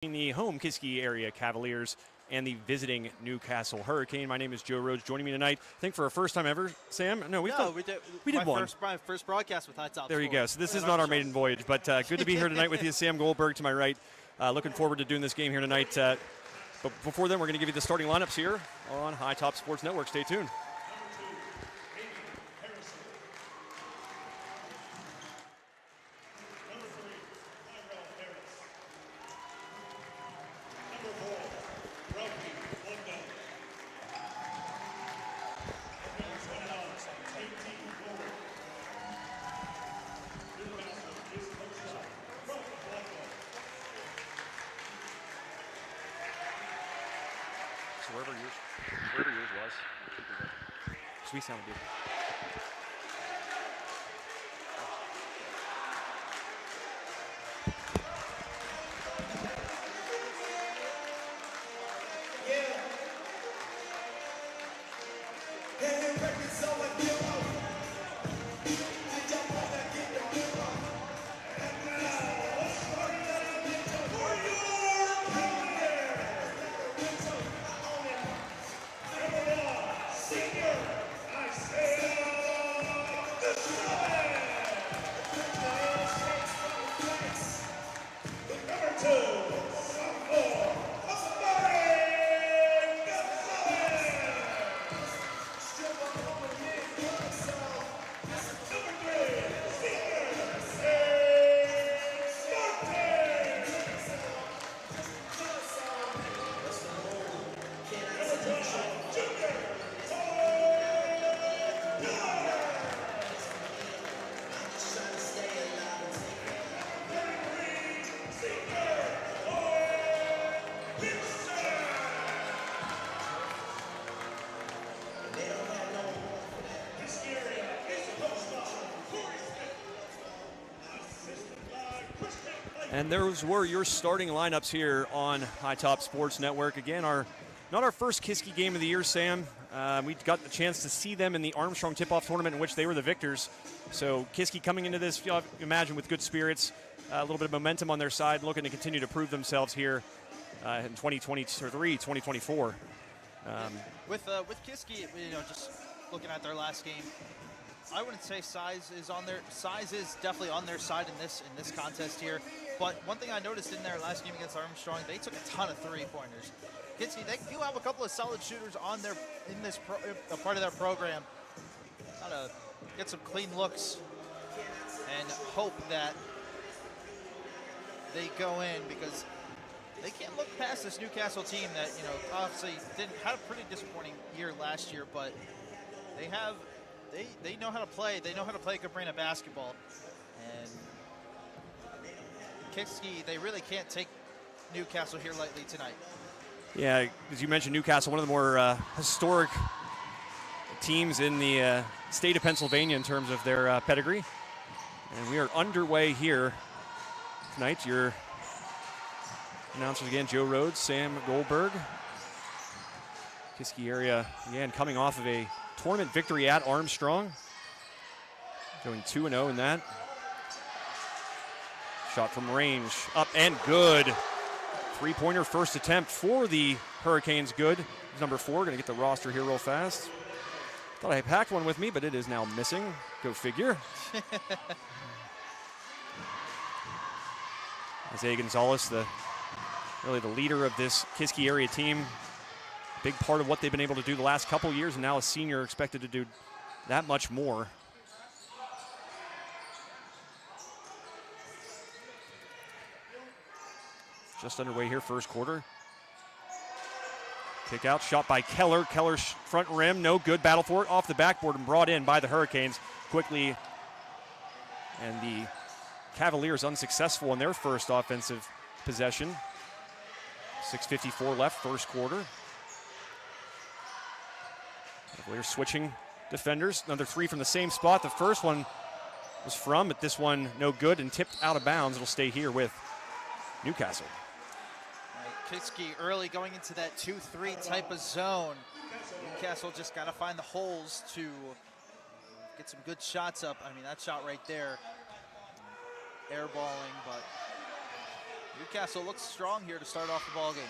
The home Kiski area Cavaliers and the visiting Newcastle Hurricane. My name is Joe Rhodes. Joining me tonight, I think for our first time ever, Sam. No, we did one. My first broadcast with High Top. There you go. So this is not our maiden voyage, but good to be here tonight with you, Sam Goldberg to my right. Looking forward to doing this game here tonight. But before then, we're going to give you the starting lineups here on High Top Sports Network. Stay tuned. Wherever yours was. Sweet sound good. And those were your starting lineups here on High Top Sports Network. Again, not our first Kiski game of the year, Sam. We got the chance to see them in the Armstrong tip-off tournament in which they were the victors. So Kiski coming into this, you imagine, with good spirits, a little bit of momentum on their side, looking to continue to prove themselves here in 2023, 2024. With Kiski, just looking at their last game, I wouldn't say size is definitely on their side in this contest here. But one thing I noticed in their last game against Armstrong, they took a ton of three-pointers. Kiski, they do have a couple of solid shooters in this part of their program. Gotta get some clean looks and hope that they go in, because they can't look past this Newcastle team that obviously had a pretty disappointing year last year, but they know how to play. They know how to play good brand of basketball. And Kiski, they really can't take Newcastle here lightly tonight. Yeah, as you mentioned, Newcastle, one of the more historic teams in the state of Pennsylvania in terms of their pedigree. And we are underway here tonight. Your announcers again, Joe Rhodes, Sam Goldberg. Kiski area, again, coming off of a tournament victory at Armstrong. Going 2-0 in that. Shot from range, up and good. Three-pointer first attempt for the Hurricanes, good. Number 4, gonna get the roster here real fast. Thought I packed one with me, but it is now missing. Go figure. Isaiah Gonzalez, really the leader of this Kiski area team. Big part of what they've been able to do the last couple years, and now a senior expected to do that much more. Just underway here, first quarter. Kick out, shot by Keller. Keller's front rim, no good. Battle for it, off the backboard and brought in by the Hurricanes quickly. And the Cavaliers unsuccessful in their first offensive possession. 6:54 left, first quarter. Cavaliers switching defenders. Another three from the same spot. The first one was from, but this one no good and tipped out of bounds. It'll stay here with Newcastle. Kiski early going into that 2-3 type of zone. Newcastle just got to find the holes to get some good shots up. I mean, that shot right there, airballing, but Newcastle looks strong here to start off the ball game.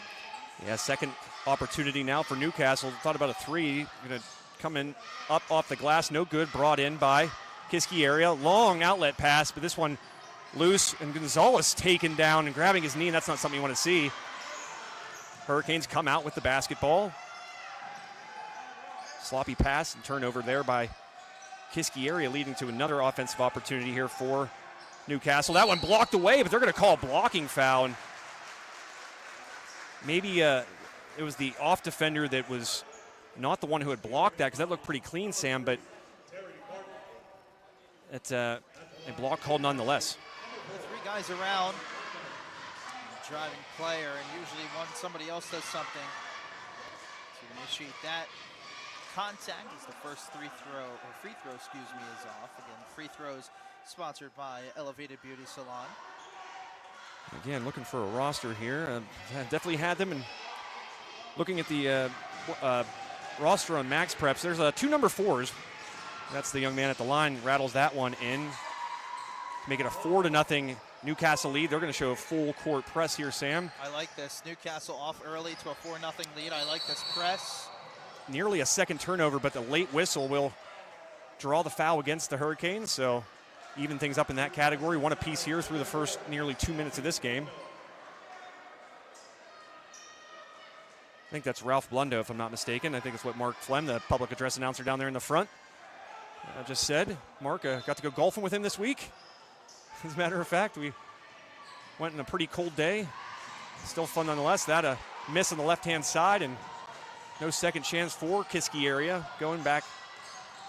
Yeah, second opportunity now for Newcastle. Thought about a three. Going to come in up off the glass. No good. Brought in by Kiski area. Long outlet pass, but this one loose. And Gonzalez taken down and grabbing his knee. And that's not something you want to see. Hurricanes come out with the basketball. Sloppy pass and turnover there by Kiski area, leading to another offensive opportunity here for Newcastle. That one blocked away, but they're going to call a blocking foul. And maybe it was the off defender that was not the one who had blocked that, because that looked pretty clean, Sam, but it's a block called nonetheless. Three guys around, driving player, and usually when somebody else does something to initiate that contact is the first free throw, is off. Again, free throws sponsored by Elevated Beauty Salon. Again, looking for a roster here. Definitely had them. And looking at the roster on Max Preps, there's 2 number 4s. That's the young man at the line. Rattles that one in to make it a 4-0 Newcastle lead. They're going to show a full court press here, Sam. I like this. Newcastle off early to a 4-0 lead. I like this press. Nearly a second turnover, but the late whistle will draw the foul against the Hurricanes. So even things up in that category. One apiece here through the first nearly 2 minutes of this game. I think that's Ralph Blundo, if I'm not mistaken. I think it's what Mark Flem, the public address announcer down there in the front, just said. Mark got to go golfing with him this week. As a matter of fact, we went in a pretty cold day. Still fun nonetheless. That a miss on the left-hand side, and no second chance for Kiski area. Going back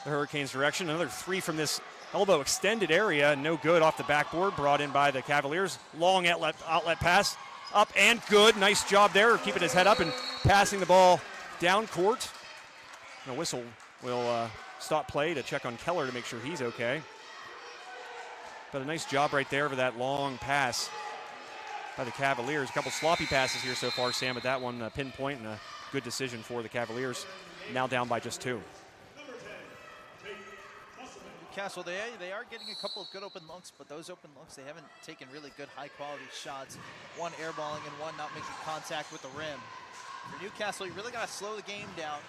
the Hurricanes' direction. Another three from this elbow extended area. No good off the backboard. Brought in by the Cavaliers. Long outlet pass. Up and good. Nice job there, keeping his head up and passing the ball down court. And a whistle will stop play to check on Keller to make sure he's okay. But a nice job right there for that long pass by the Cavaliers. A couple sloppy passes here so far, Sam, but that one pinpoint and a good decision for the Cavaliers. Now down by just 2. Newcastle, they are getting a couple of good open looks, but those open looks, they haven't taken really good high-quality shots. One airballing and one not making contact with the rim. For Newcastle, you really got to slow the game down.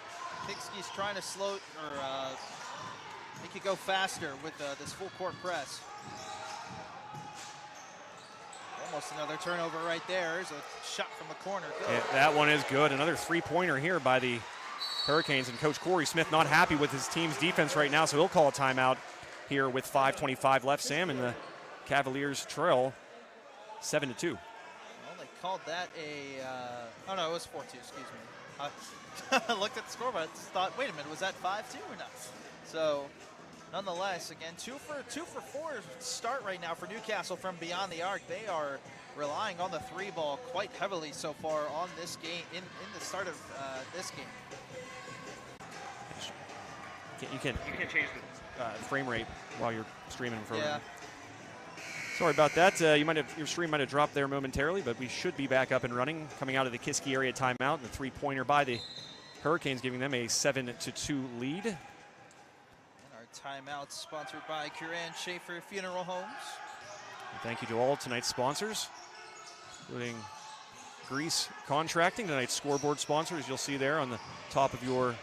Kiski's trying to slow or make it go faster with this full-court press. Almost another turnover right there. There's a shot from the corner. Yeah, that one is good. Another three-pointer here by the Hurricanes, and Coach Corey Smith not happy with his team's defense right now, so he'll call a timeout here with 5:25 left, Sam, and the Cavaliers trail 7-2. Well, they called that oh no, it was 4-2, excuse me. I looked at the scoreboard, thought, wait a minute, was that 5-2 or not? So, nonetheless, again, 2 for 4 start right now for Newcastle from beyond the arc. They are relying on the 3 ball quite heavily so far on this game, in the start of this game. You can't change the frame rate while you're streaming for. Yeah. Sorry about that. Your stream might have dropped there momentarily, but we should be back up and running. Coming out of the Kiski area timeout, and the 3-pointer by the Hurricanes, giving them a 7-2 lead. And our timeout sponsored by Curran Schaefer Funeral Homes. And thank you to all tonight's sponsors, including Grease Contracting, tonight's scoreboard sponsors. You'll see there on the top of your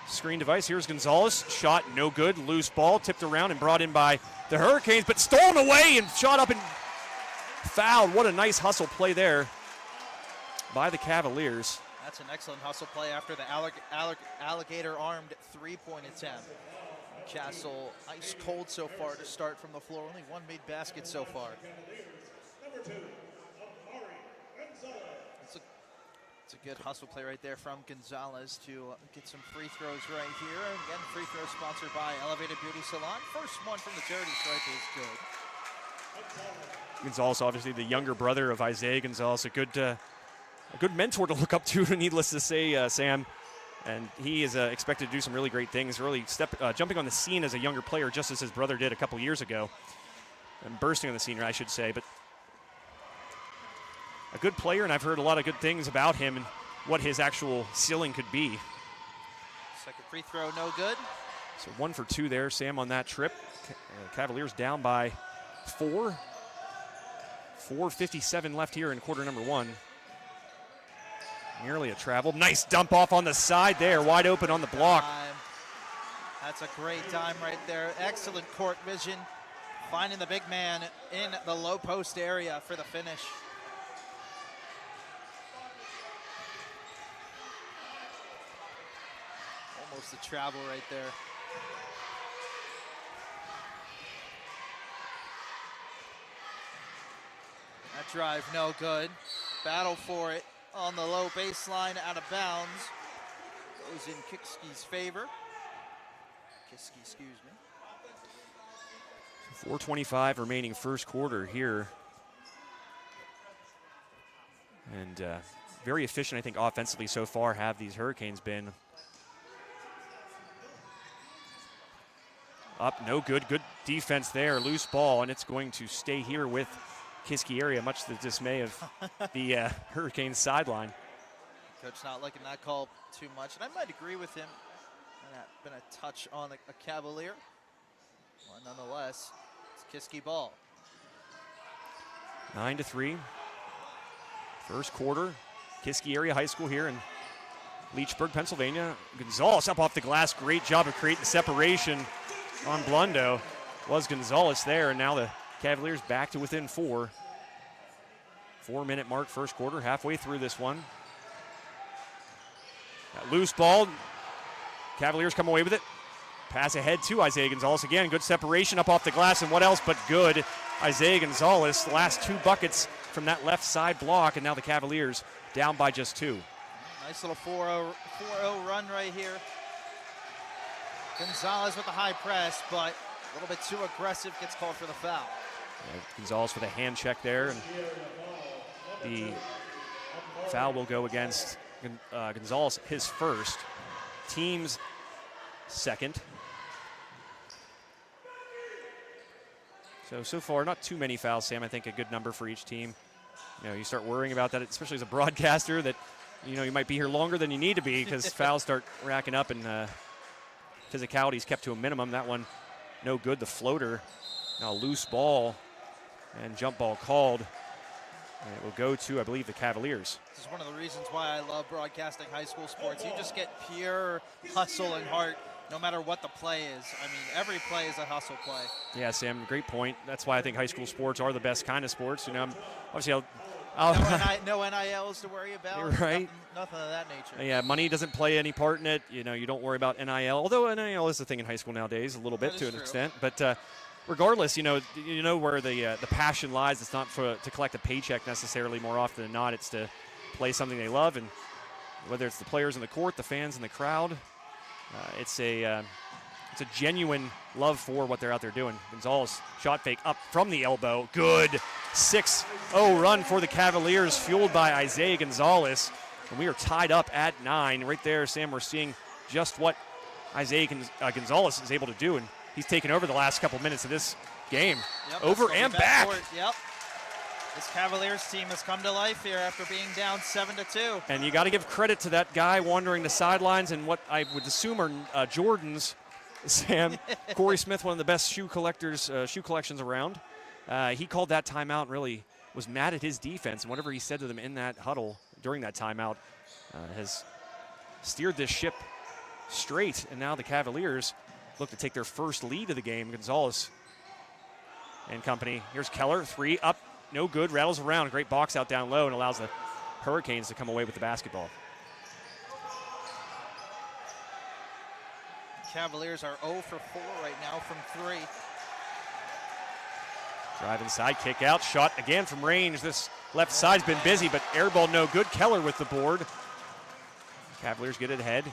screen device. Here's Gonzalez. Shot no good. Loose ball tipped around and brought in by the Hurricanes, but stolen away and shot up and fouled. What a nice hustle play there by the Cavaliers. That's an excellent hustle play after the alligator-armed 3-point attempt. Newcastle ice cold so far to start from the floor. Only one made basket so far. It's a good hustle play right there from Gonzalez to get some free throws right here. Again, free throws sponsored by Elevated Beauty Salon. First one from the charity stripe is good. Gonzalez, obviously the younger brother of Isaiah Gonzalez, a good mentor to look up to, needless to say, Sam. And he is expected to do some really great things, really jumping on the scene as a younger player, just as his brother did a couple years ago. And bursting on the scene, I should say. But a good player, and I've heard a lot of good things about him and what his actual ceiling could be. Second free throw, no good. So 1 for 2 there, Sam, on that trip. Cavaliers down by 4. 4:57 left here in quarter number 1. Nearly a travel. Nice dump off on the side there, wide open on the block. That's a great dime right there. Excellent court vision, finding the big man in the low post area for the finish. Almost a travel right there. That drive no good. Battle for it on the low baseline, out of bounds. Goes in Kiski's favor. Kiski, excuse me. 4:25 remaining first quarter here. And very efficient, I think, offensively so far have these Hurricanes been. Up, no good. Good defense there. Loose ball, and it's going to stay here with Kiski area, much to the dismay of the Hurricanes sideline. Coach not liking that call too much, and I might agree with him. Been a touch on a Cavalier. Well, nonetheless, it's Kiski ball. 9-3. First quarter. Kiski area high school here in Leechburg, Pennsylvania. Gonzalez up off the glass. Great job of creating separation on Blundo. Was Gonzalez there, and now the Cavaliers back to within 4. 4-minute mark first quarter, halfway through this one. That loose ball. Cavaliers come away with it. Pass ahead to Isaiah Gonzalez again. Good separation up off the glass, and what else but good. Isaiah Gonzalez, the last 2 buckets from that left side block, and now the Cavaliers down by just 2. Nice little 4-0 run right here. Gonzalez with the high press, but a little bit too aggressive, gets called for the foul. Yeah, Gonzalez with a hand check there, and the foul will go against Gonzalez, his first, team's second. So far, not too many fouls, Sam. I think a good number for each team. You know, you start worrying about that, especially as a broadcaster, that, you know, you might be here longer than you need to be because fouls start racking up and physicality is kept to a minimum. That one, no good. The floater, now loose ball and jump ball called. And it will go to, I believe, the Cavaliers. This is one of the reasons why I love broadcasting high school sports. You just get pure hustle and heart no matter what the play is. I mean, every play is a hustle play. Yeah, Sam, great point. That's why I think high school sports are the best kind of sports. You know, obviously no NILs to worry about. Right. Nothing of that nature. Yeah, money doesn't play any part in it. You know, you don't worry about NIL, although NIL is a thing in high school nowadays a little bit to an extent. But regardless, you know where the passion lies. It's not to collect a paycheck necessarily. More often than not, it's to play something they love, and whether it's the players in the court, the fans in the crowd, it's a genuine love for what they're out there doing. Gonzalez shot fake up from the elbow. Good 6-0 run for the Cavaliers, fueled by Isaiah Gonzalez, and we are tied up at 9. Right there, Sam, we're seeing just what Isaiah Gonzalez is able to do, and he's taken over the last couple minutes of this game. Yep, over and back. Yep. This Cavaliers team has come to life here after being down 7-2. And you got to give credit to that guy wandering the sidelines and what I would assume are Jordans, Sam. Corey Smith, one of the best shoe collections around. He called that timeout and really was mad at his defense. And whatever he said to them in that huddle during that timeout has steered this ship straight. And now the Cavaliers look to take their first lead of the game. Gonzalez and company. Here's Keller, 3 up. No good, rattles around, great box out down low, and allows the Hurricanes to come away with the basketball. Cavaliers are 0 for 4 right now from 3. Drive inside, kick out, shot again from range. This left side's been busy, but air ball no good. Keller with the board. Cavaliers get it ahead.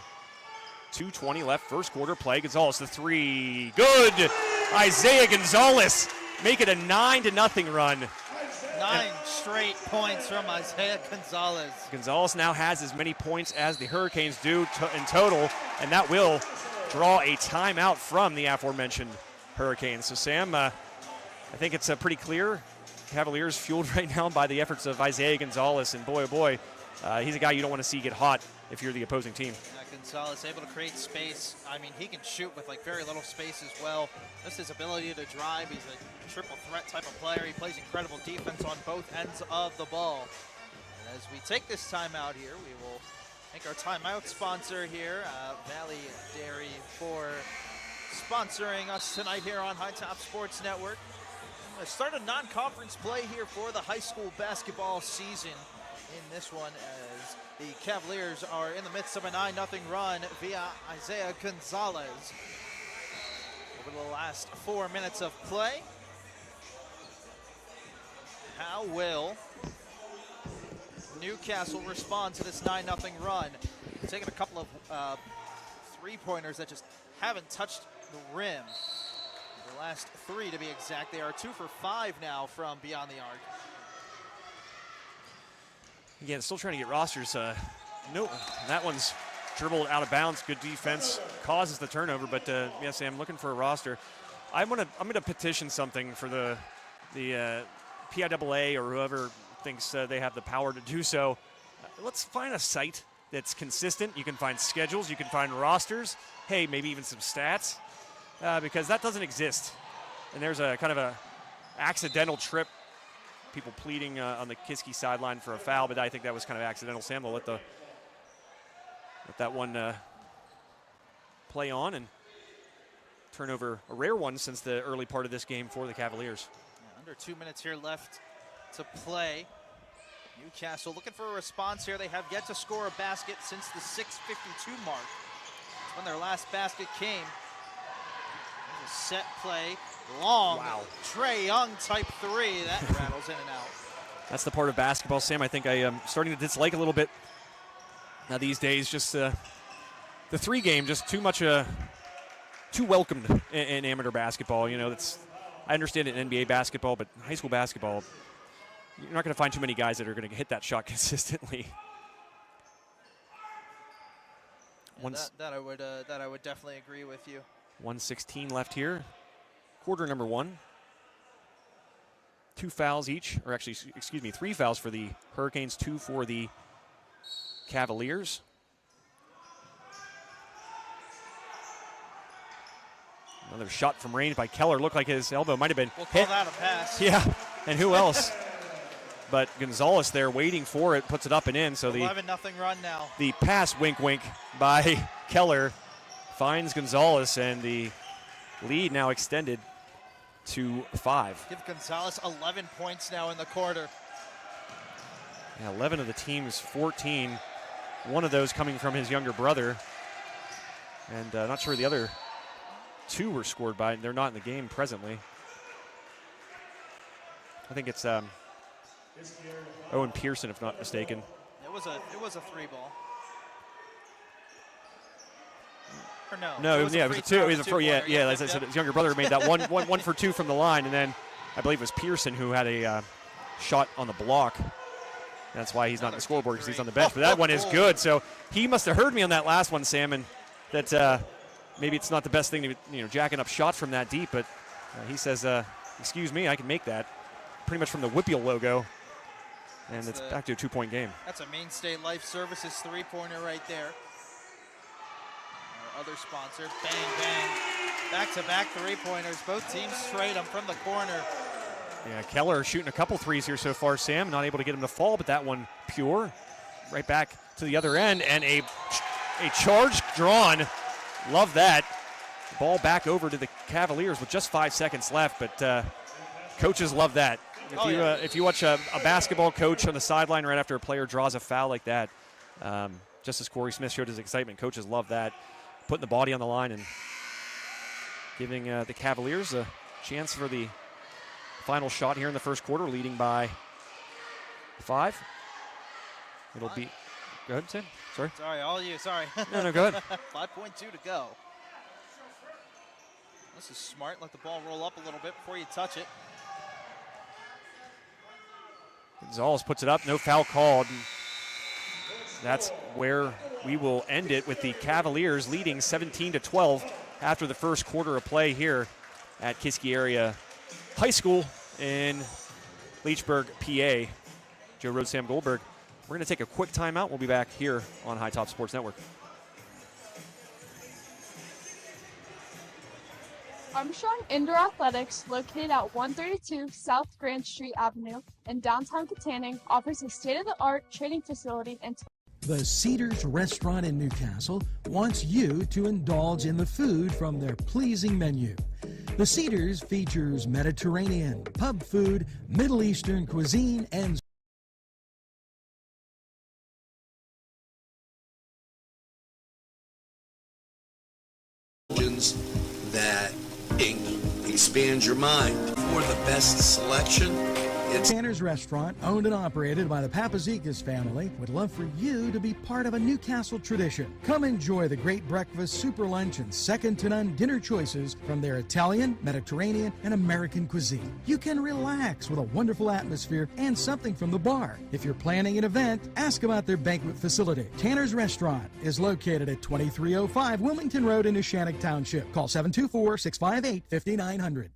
2:20 left, first quarter play. Gonzalez, the 3, good! Isaiah Gonzalez make it a 9-0 run. 9 straight points from Isaiah Gonzalez. Gonzalez now has as many points as the Hurricanes do in total, and that will draw a timeout from the aforementioned Hurricanes. So, Sam, I think it's pretty clear Cavaliers fueled right now by the efforts of Isaiah Gonzalez, and boy, oh boy, he's a guy you don't want to see get hot if you're the opposing team. Gonzalez able to create space. I mean, he can shoot with like very little space as well. Just his ability to drive. He's a triple threat type of player. He plays incredible defense on both ends of the ball. And as we take this timeout here, we will thank our timeout sponsor here, Valley Dairy, for sponsoring us tonight here on High Top Sports Network. I'm going to start a non-conference play here for the high school basketball season in this one, as the Cavaliers are in the midst of a 9-0 run via Isaiah Gonzalez. Over the last 4 minutes of play, how will Newcastle respond to this 9-0 run? Taking a couple of three-pointers that just haven't touched the rim. The last 3 to be exact. They are 2 for 5 now from beyond the arc. Again, still trying to get rosters. No, that one's dribbled out of bounds. Good defense causes the turnover, but yes, I'm looking for a roster. I'm gonna petition something for the PIAA or whoever thinks they have the power to do so. Let's find a site that's consistent. You can find schedules, you can find rosters. Hey, maybe even some stats, because that doesn't exist. And there's a kind of a accidental trip. People pleading on the Kiski sideline for a foul, but I think that was kind of accidental. Sam will let that one play on and turn over a rare one since the early part of this game for the Cavaliers. Yeah, under 2 minutes here left to play. Newcastle looking for a response here. They have yet to score a basket since the 6:52 mark. That's when their last basket came. There's a set play. Long, wow. Trae Young type 3 that rattles in and out. That's the part of basketball, Sam, I think I am starting to dislike a little bit now these days. Just the 3 game, just too much, too welcomed in amateur basketball. You know, I understand it in NBA basketball, but high school basketball, you're not going to find too many guys that are going to hit that shot consistently. That I would definitely agree with you. 1:16 left here. Quarter number 1. 2 fouls each, or actually, excuse me, 3 fouls for the Hurricanes, 2 for the Cavaliers. Another shot from range by Keller. Looked like his elbow might have been We'll call that a pass. Yeah, and who else? But Gonzalez there waiting for it, puts it up and in. So 11-0 run now. The pass, wink, wink, by Keller finds Gonzalez, and the lead now extended to 5. Give Gonzalez 11 points now in the quarter. Yeah, 11 of the team's 14. One of those coming from his younger brother. And not sure the other 2 were scored by. They're not in the game presently. I think it's Owen Pearson, if not mistaken. It was a 3 ball. Or no? No, it was a 2. It was a 4. Yeah. As I said, his younger brother made that one for 2 from the line, and then I believe it was Pearson who had a shot on the block. That's why he's not on the scoreboard, because he's on the bench. But that one is good. So he must have heard me on that last one, Sam, and that maybe it's not the best thing to be jacking up shots from that deep. But he says, "Excuse me, I can make that." Pretty much from the Whippeal logo, and it's back to a 2-point game. That's a Mainstay Life Services 3-pointer right there. Our other sponsor, bang, bang. Back-to-back 3-pointers. Both teams trade them from the corner. Yeah, Keller shooting a couple threes here so far, Sam. Not able to get him to fall, but that one pure. Right back to the other end, and a charge drawn. Love that. Ball back over to the Cavaliers with just 5 seconds left, but coaches love that. If you watch a basketball coach on the sideline right after a player draws a foul like that, just as Corey Smith showed his excitement, coaches love that. Putting the body on the line and giving the Cavaliers a chance for the final shot here in the first quarter, leading by 5. It'll be. Go ahead, Sam. Sorry. Sorry, all you. Sorry. No, go ahead. 5.2 to go. This is smart. Let the ball roll up a little bit before you touch it. Gonzalez puts it up. No foul called. That's where we will end it, with the Cavaliers leading 17-12 after the first quarter of play here at Kiski Area High School in Leechburg, PA. Joe Road, Sam Goldberg. We're going to take a quick timeout. We'll be back here on High Top Sports Network. Armstrong Indoor Athletics, located at 132 South Grand Street Avenue in downtown Katanning, offers a state-of-the-art training facility and The Cedars Restaurant in Newcastle wants you to indulge in the food from their pleasing menu. The Cedars features Mediterranean, pub food, Middle Eastern cuisine, and that expand your mind. For the best selection, it's Tanner's Restaurant, owned and operated by the Papazikas family, would love for you to be part of a Newcastle tradition. Come enjoy the great breakfast, super lunch, and second-to-none dinner choices from their Italian, Mediterranean, and American cuisine. You can relax with a wonderful atmosphere and something from the bar. If you're planning an event, ask about their banquet facility. Tanner's Restaurant is located at 2305 Wilmington Road in Neshannock Township. Call 724-658-5900.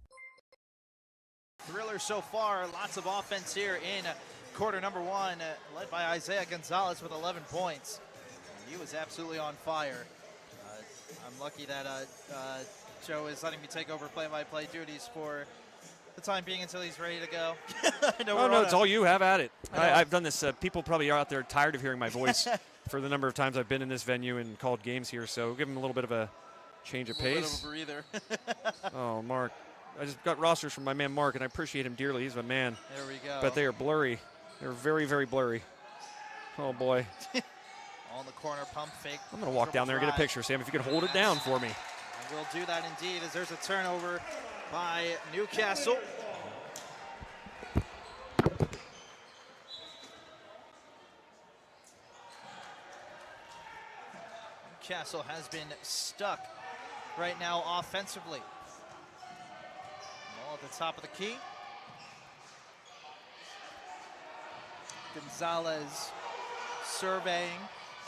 Thriller so far, lots of offense here in quarter number one, led by Isaiah Gonzalez with 11 points. He was absolutely on fire. I'm lucky that Joe is letting me take over play-by-play duties for the time being until he's ready to go. No, it's all you. Have at it. I've done this. People probably are out there tired of hearing my voice for the number of times I've been in this venue and called games here, so give them a little bit of a change of pace. A little bit of a breather. Oh, Mark. I just got rosters from my man Mark, and I appreciate him dearly. He's my man. There we go. But they are blurry. They're very, very blurry. Oh, boy. On the corner, pump fake. I'm going to walk down there and get a picture, Sam, if you could hold it down for me. I will do that indeed, as there's a turnover by Newcastle. Newcastle has been stuck right now offensively. Ball at the top of the key. Gonzalez surveying,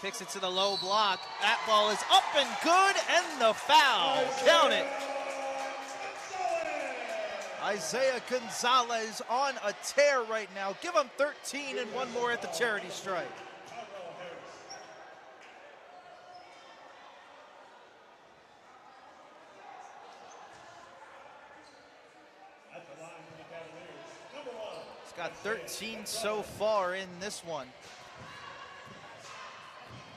kicks it to the low block. That ball is up and good, and the foul. Count it. Isaiah Gonzalez on a tear right now. Give him 13 and one more at the charity stripe. Got 13 so far in this one.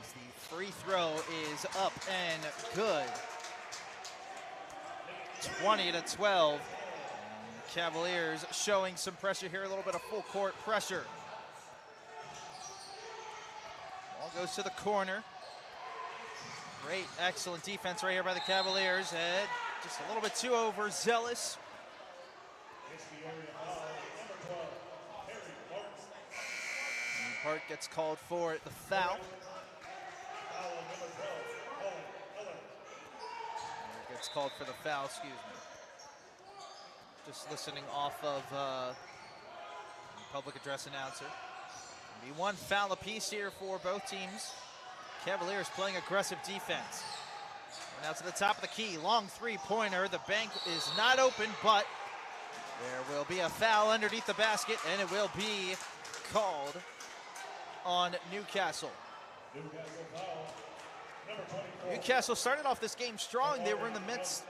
As the free throw is up and good. 20-12. Cavaliers showing some pressure here, a little bit of full court pressure. Ball goes to the corner. Great, excellent defense right here by the Cavaliers. Ed, just a little bit too overzealous. Hart gets called for the foul. Gets called for the foul, excuse me. Just listening off of the public address announcer. Be one foul apiece here for both teams. Cavaliers playing aggressive defense. Now to the top of the key, long three-pointer. The bank is not open, but there will be a foul underneath the basket, and it will be called on Newcastle. Newcastle started off this game strong. They were in the midst.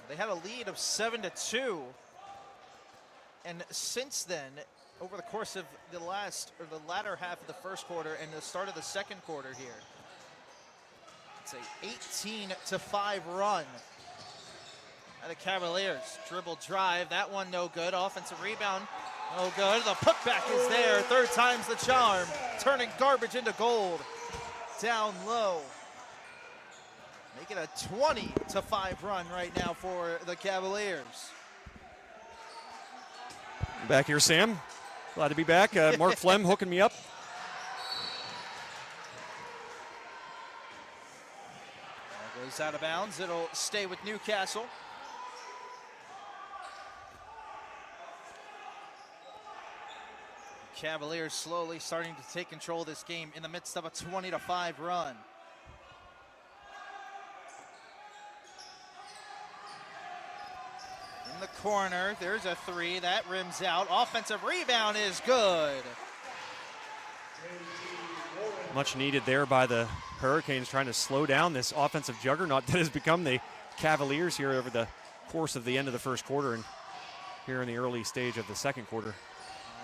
They had a lead of 7-2. And since then, over the course of the latter half of the first quarter and the start of the second quarter here, it's a 18-5 run. And the Cavaliers dribble drive. That one no good. Offensive rebound. Oh, good. The putback is there. Third time's the charm. Turning garbage into gold. Down low. Make it a 20-5 run right now for the Cavaliers. Back here, Sam. Glad to be back. Mark Flem hooking me up. Ball goes out of bounds. It'll stay with Newcastle. Cavaliers slowly starting to take control of this game in the midst of a 20-5 run. In the corner, there's a three. That rims out. Offensive rebound is good. Much needed there by the Hurricanes, trying to slow down this offensive juggernaut that has become the Cavaliers here over the course of the end of the first quarter and here in the early stage of the second quarter.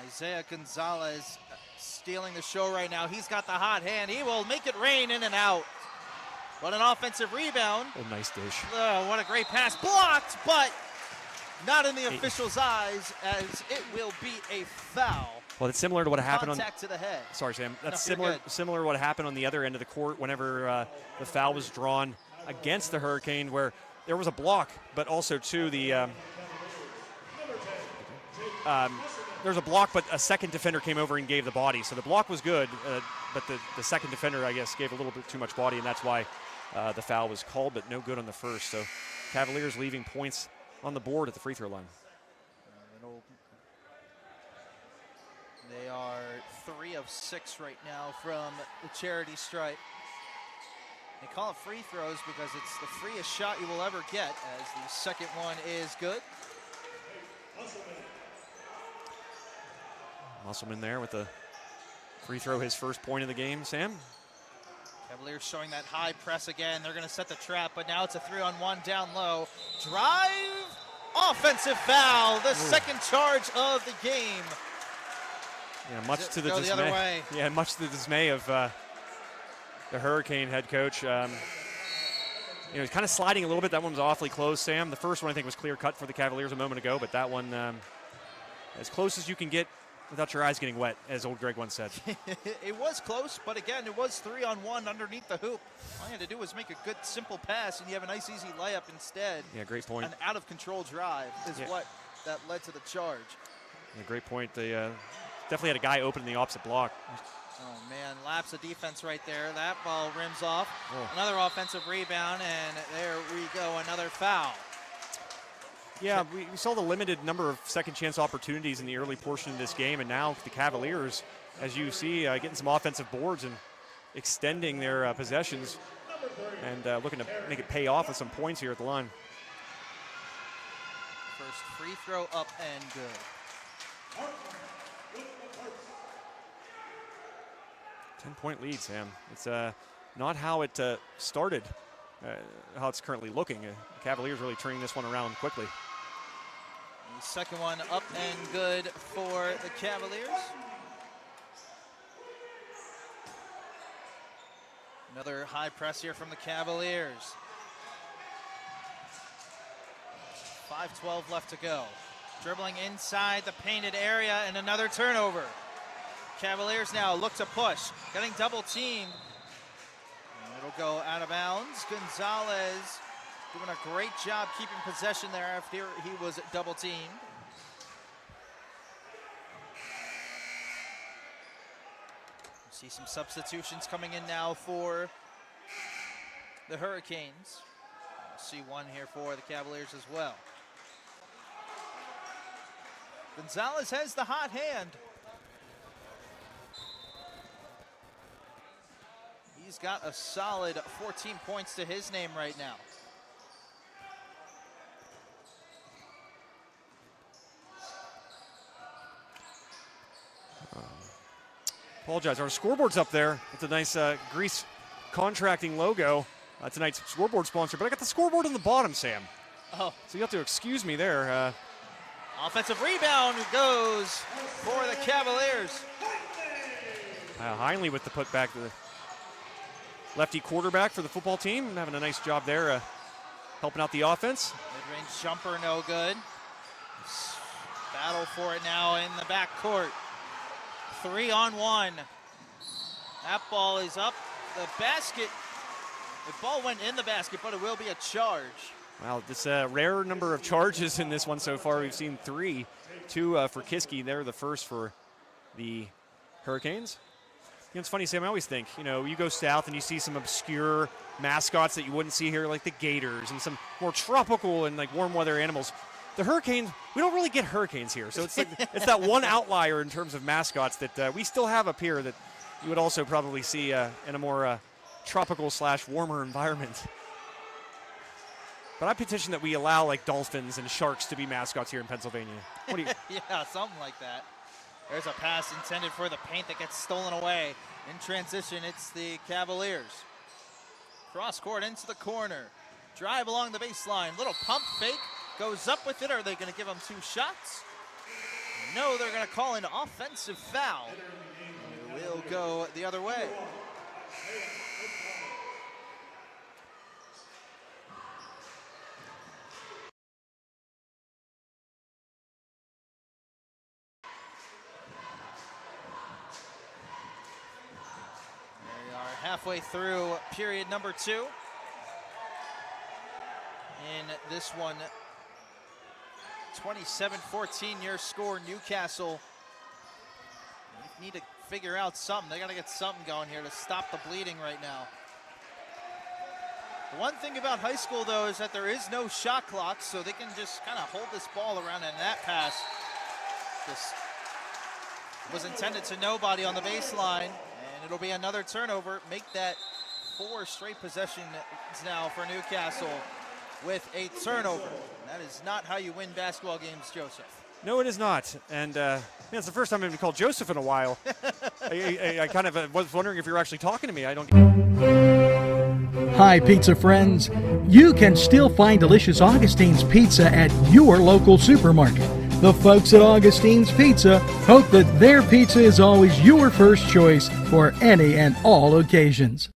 Isaiah Gonzalez stealing the show right now. He's got the hot hand. He will make it rain in and out. But an offensive rebound. Oh, nice dish. Oh, what a great pass. Blocked, but not in the official's eyes, as it will be a foul. Well, it's similar to what happened Contact to the head. Sorry, Sam. That's No, similar to what happened on the other end of the court whenever the foul was drawn against the Hurricane, where there was a block, but also too the there's a block, but a second defender came over and gave the body. So the block was good, but the second defender, I guess, gave a little bit too much body, and that's why the foul was called, but no good on the first. So Cavaliers leaving points on the board at the free throw line. They are 3 of 6 right now from the charity stripe. They call it free throws because it's the freest shot you will ever get, as the second one is good. Musselman there with the free throw, his first point of the game, Sam. Cavaliers showing that high press again. They're going to set the trap, but now it's a 3-on-1 down low. Drive, offensive foul, the second charge of the game. Yeah, much to the go dismay. The other way. Yeah, much to the dismay of the Hurricane head coach. He's kind of sliding a little bit. That one was awfully close, Sam. The first one I think was clear cut for the Cavaliers a moment ago, but that one as close as you can get without your eyes getting wet, as old Greg once said. It was close, but again, it was 3-on-1 underneath the hoop. All you had to do was make a good, simple pass, and you have a nice, easy layup instead. Yeah, great point. An out-of-control drive is what that led to the charge. Yeah, great point. They definitely had a guy open in the opposite block. Oh, man, lapse of defense right there. That ball rims off. Oh. Another offensive rebound, and there we go, another foul. Yeah, we saw the limited number of second chance opportunities in the early portion of this game, and now the Cavaliers, as you see, getting some offensive boards and extending their possessions and looking to make it pay off with some points here at the line. First free throw up and good. 10-point lead, Sam. It's not how it started, how it's currently looking. Cavaliers really turning this one around quickly. The second one up and good for the Cavaliers. Another high press here from the Cavaliers. 5:12 left to go. Dribbling inside the painted area and another turnover. Cavaliers now look to push, getting double teamed. And it'll go out of bounds. Gonzalez doing a great job keeping possession there after he was double teamed. See some substitutions coming in now for the Hurricanes. See one here for the Cavaliers as well. Gonzalez has the hot hand. He's got a solid 14 points to his name right now. Apologize, our scoreboard's up there. It's a nice Grease Contracting logo. Tonight's scoreboard sponsor, but I got the scoreboard on the bottom, Sam. Oh. So you have to excuse me there. Offensive rebound goes for the Cavaliers. Heinley with the putback to the lefty quarterback for the football team, having a nice job there, helping out the offense. Mid-range jumper, no good. Battle for it now in the backcourt. 3-on-1. That ball is up. The basket, the ball went in the basket, but it will be a charge. Wow, this rare number of charges in this one so far. We've seen 3. 2 for Kiski. They're the first for the Hurricanes. You know, it's funny, Sam, I always think, you go south and you see some obscure mascots that you wouldn't see here, like the Gators and some more tropical and like warm weather animals. The Hurricanes, we don't really get hurricanes here. So it's like, it's that one outlier in terms of mascots that we still have up here that you would also probably see in a more tropical / warmer environment. But I petition that we allow like dolphins and sharks to be mascots here in Pennsylvania. What do you? Yeah, something like that. There's a pass intended for the paint that gets stolen away. In transition, it's the Cavaliers. Cross court into the corner. Drive along the baseline. Little pump fake. Goes up with it. Are they going to give him 2 shots? No, they're going to call an offensive foul. It will go the other way. We are halfway through period number 2. In this one, 27-14 your score. Newcastle need to figure out something. They got to get something going here to stop the bleeding right now. The one thing about high school, though, is that there is no shot clock, so they can just kind of hold this ball around, and that pass just was intended to nobody on the baseline, and it'll be another turnover. Make that 4 straight possessions now for Newcastle with a turnover. That is not how you win basketball games, Joseph. No, it is not. And it's the first time I've been called Joseph in a while. I kind of was wondering if you were actually talking to me. I don't. Hi, pizza friends. You can still find delicious Augustine's Pizza at your local supermarket. The folks at Augustine's Pizza hope that their pizza is always your first choice for any and all occasions.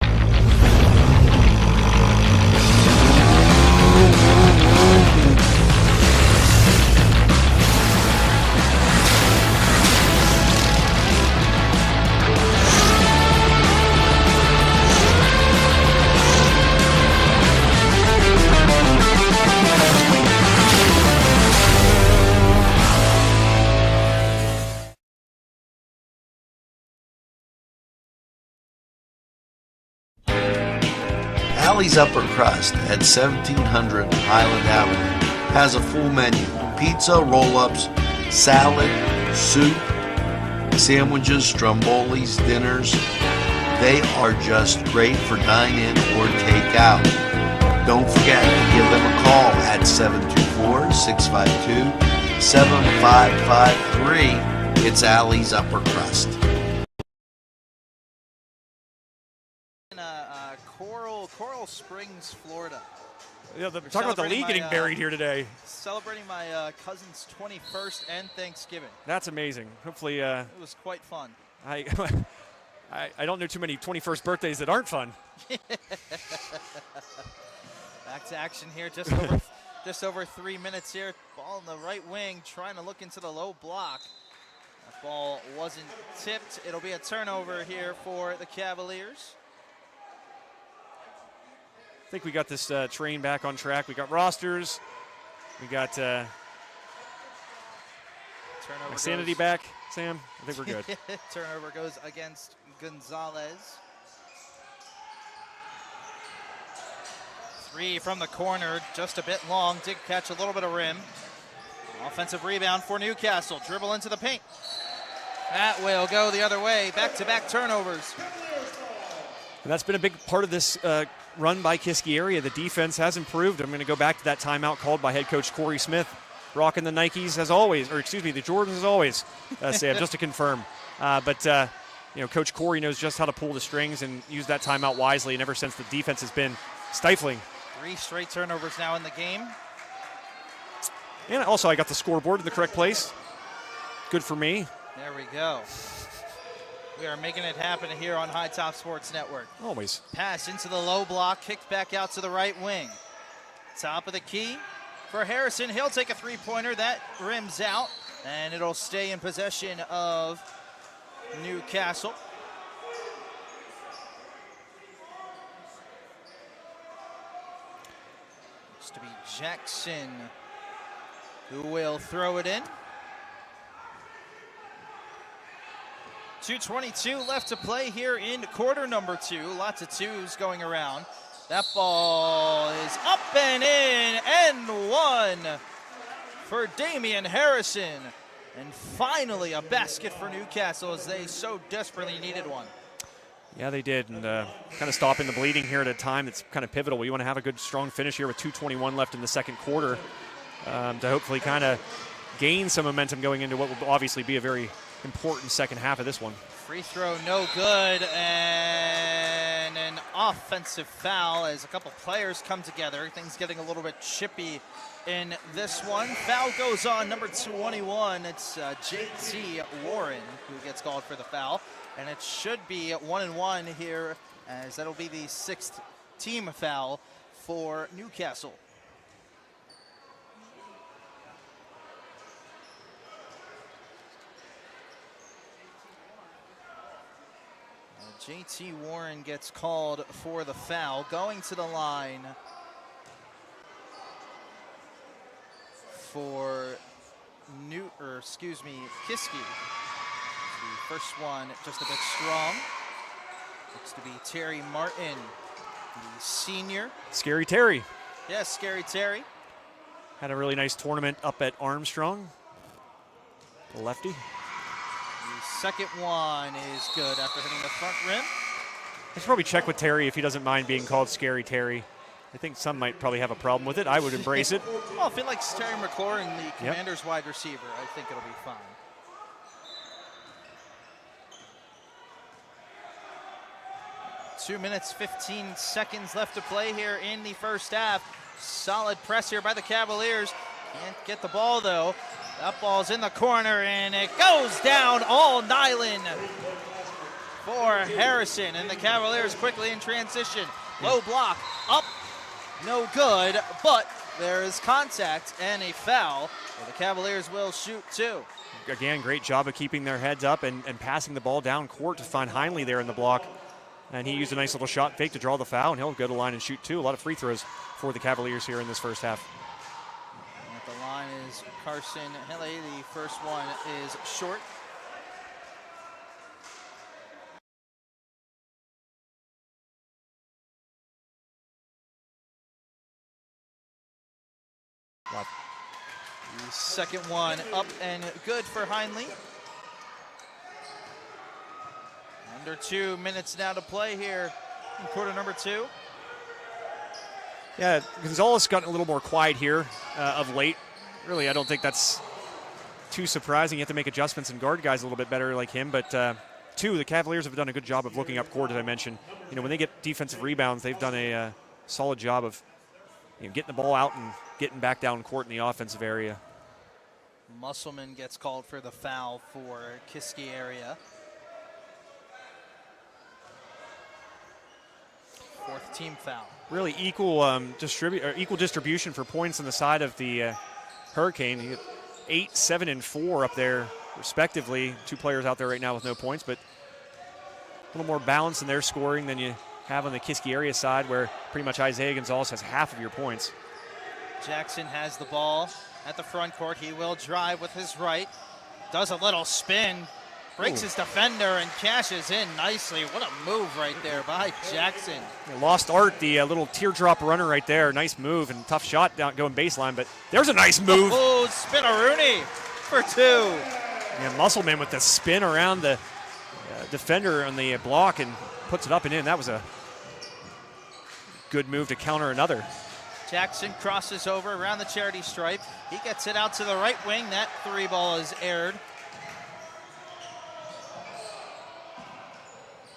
Alley's Upper Crust at 1700 Highland Avenue has a full menu: pizza, roll-ups, salad, soup, sandwiches, strombolis, dinners. They are just great for dine-in or take-out. Don't forget to give them a call at 724-652-7553. It's Alley's Upper Crust. Coral Springs, Florida. Yeah, talking about the league getting buried here today. Celebrating my cousin's 21st and Thanksgiving. That's amazing. Hopefully, it was quite fun. I don't know too many 21st birthdays that aren't fun. Back to action here, just over 3 minutes here. Ball in the right wing, trying to look into the low block. That ball wasn't tipped. It'll be a turnover here for the Cavaliers. I think we got this train back on track. We got rosters. We got sanity back, Sam. I think we're good. Turnover goes against Gonzalez. 3 from the corner, just a bit long. Did catch a little bit of rim. Offensive rebound for Newcastle. Dribble into the paint. That will go the other way. Back-to-back turnovers. And that's been a big part of this run by Kiski area. The defense has improved. I'm going to go back to that timeout called by head coach Corey Smith, rocking the Nikes as always, or excuse me, the Jordans as always, Sam, just to confirm. But Coach Corey knows just how to pull the strings and use that timeout wisely, and ever since the defense has been stifling. 3 straight turnovers now in the game. And also I got the scoreboard in the correct place. Good for me. There we go. We are making it happen here on High Top Sports Network. Always. Pass into the low block, kicked back out to the right wing. Top of the key for Harrison. He'll take a three-pointer. That rims out, and it'll stay in possession of Newcastle. Looks to be Jackson who will throw it in. 2:22 left to play here in quarter number 2. Lots of twos going around. That ball is up and in, and one for Damian Harrison. And finally a basket for Newcastle as they so desperately needed one. Yeah, they did, and kind of stopping the bleeding here at a time that's kind of pivotal. We want to have a good, strong finish here with 2:21 left in the second quarter to hopefully kind of gain some momentum going into what will obviously be a very important second half of this one. Free throw no good, and an offensive foul as a couple players come together. Things getting a little bit chippy in this one. Foul goes on number 21. It's JT Warren who gets called for the foul. And it should be 1-1 here, as that'll be the 6th team foul for Newcastle. JT Warren gets called for the foul, going to the line for Kiski. The first one just a bit strong. Looks to be Terry Martin, the senior. Scary Terry. Yes, Scary Terry. Had a really nice tournament up at Armstrong. The lefty. The second one is good after hitting the front rim. I should probably check with Terry if he doesn't mind being called Scary Terry. I think some might probably have a problem with it. I would embrace it. Well, if it likes Terry McLaurin, the Commander's wide receiver, I think it'll be fine. 2 minutes, 15 seconds left to play here in the first half. Solid press here by the Cavaliers. Can't get the ball, though. That ball's in the corner, and it goes down all nylon for Harrison. And the Cavaliers quickly in transition. Low block, up, no good, but there is contact and a foul. The Cavaliers will shoot two. Again, great job of keeping their heads up and passing the ball down court to find Heinley there in the block. And he used a nice little shot fake to draw the foul, and he'll go to the line and shoot two. A lot of free throws for the Cavaliers here in this first half. At the line is Carson Hele. The first one is short. Wow. The second one up and good for Heinley. Under 2 minutes now to play here in quarter number two. Yeah, Gonzalez gotten a little more quiet here of late. Really, I don't think that's too surprising. You have to make adjustments and guard guys a little bit better like him. But two, the Cavaliers have done a good job of looking up court, as I mentioned. You know, when they get defensive rebounds, they've done a solid job of getting the ball out and getting back down court in the offensive area. Musselman gets called for the foul for Kiski area. Fourth team foul. Really equal distribution for points on the side of the Hurricane. You get 8, 7, and 4 up there, respectively. Two players out there right now with no points, but a little more balance in their scoring than you have on the Kiski area side, where pretty much Isaiah Gonzalez has half of your points. Jackson has the ball at the front court. He will drive with his right. Does a little spin. Breaks his defender and cashes in nicely. What a move right there by Jackson. Lost Art, the little teardrop runner right there. Nice move and tough shot down going baseline, but there's a nice move. Oh, Spinaroonie for two. Yeah, Musselman with the spin around the defender on the block and puts it up and in. That was a good move to counter another. Jackson crosses over around the charity stripe. He gets it out to the right wing. That three ball is aired.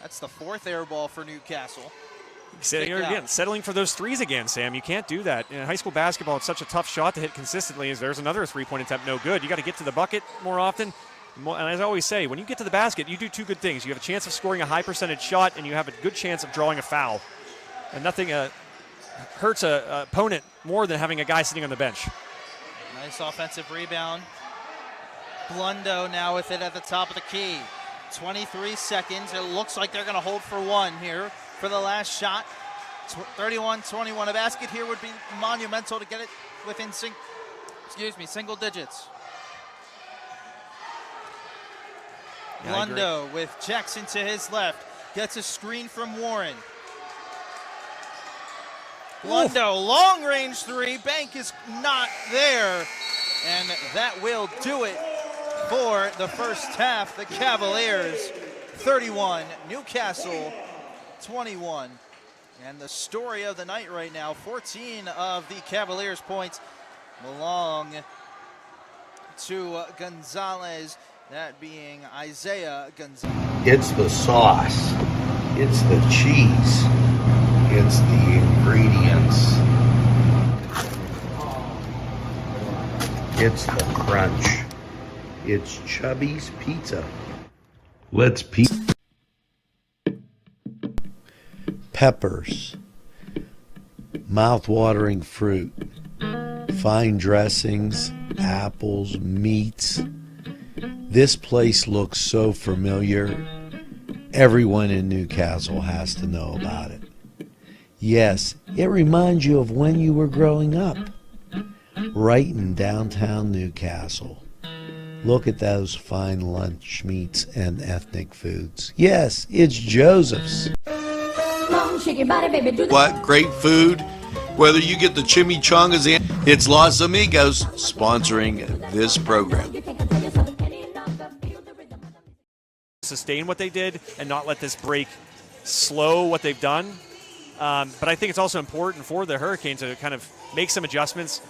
That's the fourth air ball for Newcastle. Settling for those threes again, Sam. You can't do that. In high school basketball, it's such a tough shot to hit consistently. As there's another three-point attempt, no good. You got to get to the bucket more often. And as I always say, when you get to the basket, you do two good things. You have a chance of scoring a high percentage shot, and you have a good chance of drawing a foul. And nothing hurts an opponent more than having a guy sitting on the bench. Nice offensive rebound. Blundo now with it at the top of the key. 23 seconds. It looks like they're going to hold for one here for the last shot. 31-21. A basket here would be monumental to get it within single digits. Yeah, Blundo with Jackson to his left. Gets a screen from Warren. Blundo, long range three. Bank is not there. And that will do it for the first half. The Cavaliers 31, Newcastle 21. And the story of the night right now, 14 of the Cavaliers' points belong to Gonzalez, that being Isaiah Gonzalez. It's the sauce. It's the cheese. It's the ingredients. It's the crunch. It's Chubby's Pizza. Let's peppers, mouth-watering fruit, fine dressings, apples, meats. This place looks so familiar. Everyone in Newcastle has to know about it. Yes, it reminds you of when you were growing up, right in downtown Newcastle. Look at those fine lunch meats and ethnic foods. Yes, it's Joseph's. What great food? Whether you get the chimichangas in, it's Los Amigos sponsoring this program. Sustain what they did and not let this break slow what they've done. But I think it's also important for the Hurricanes to kind of make some adjustments,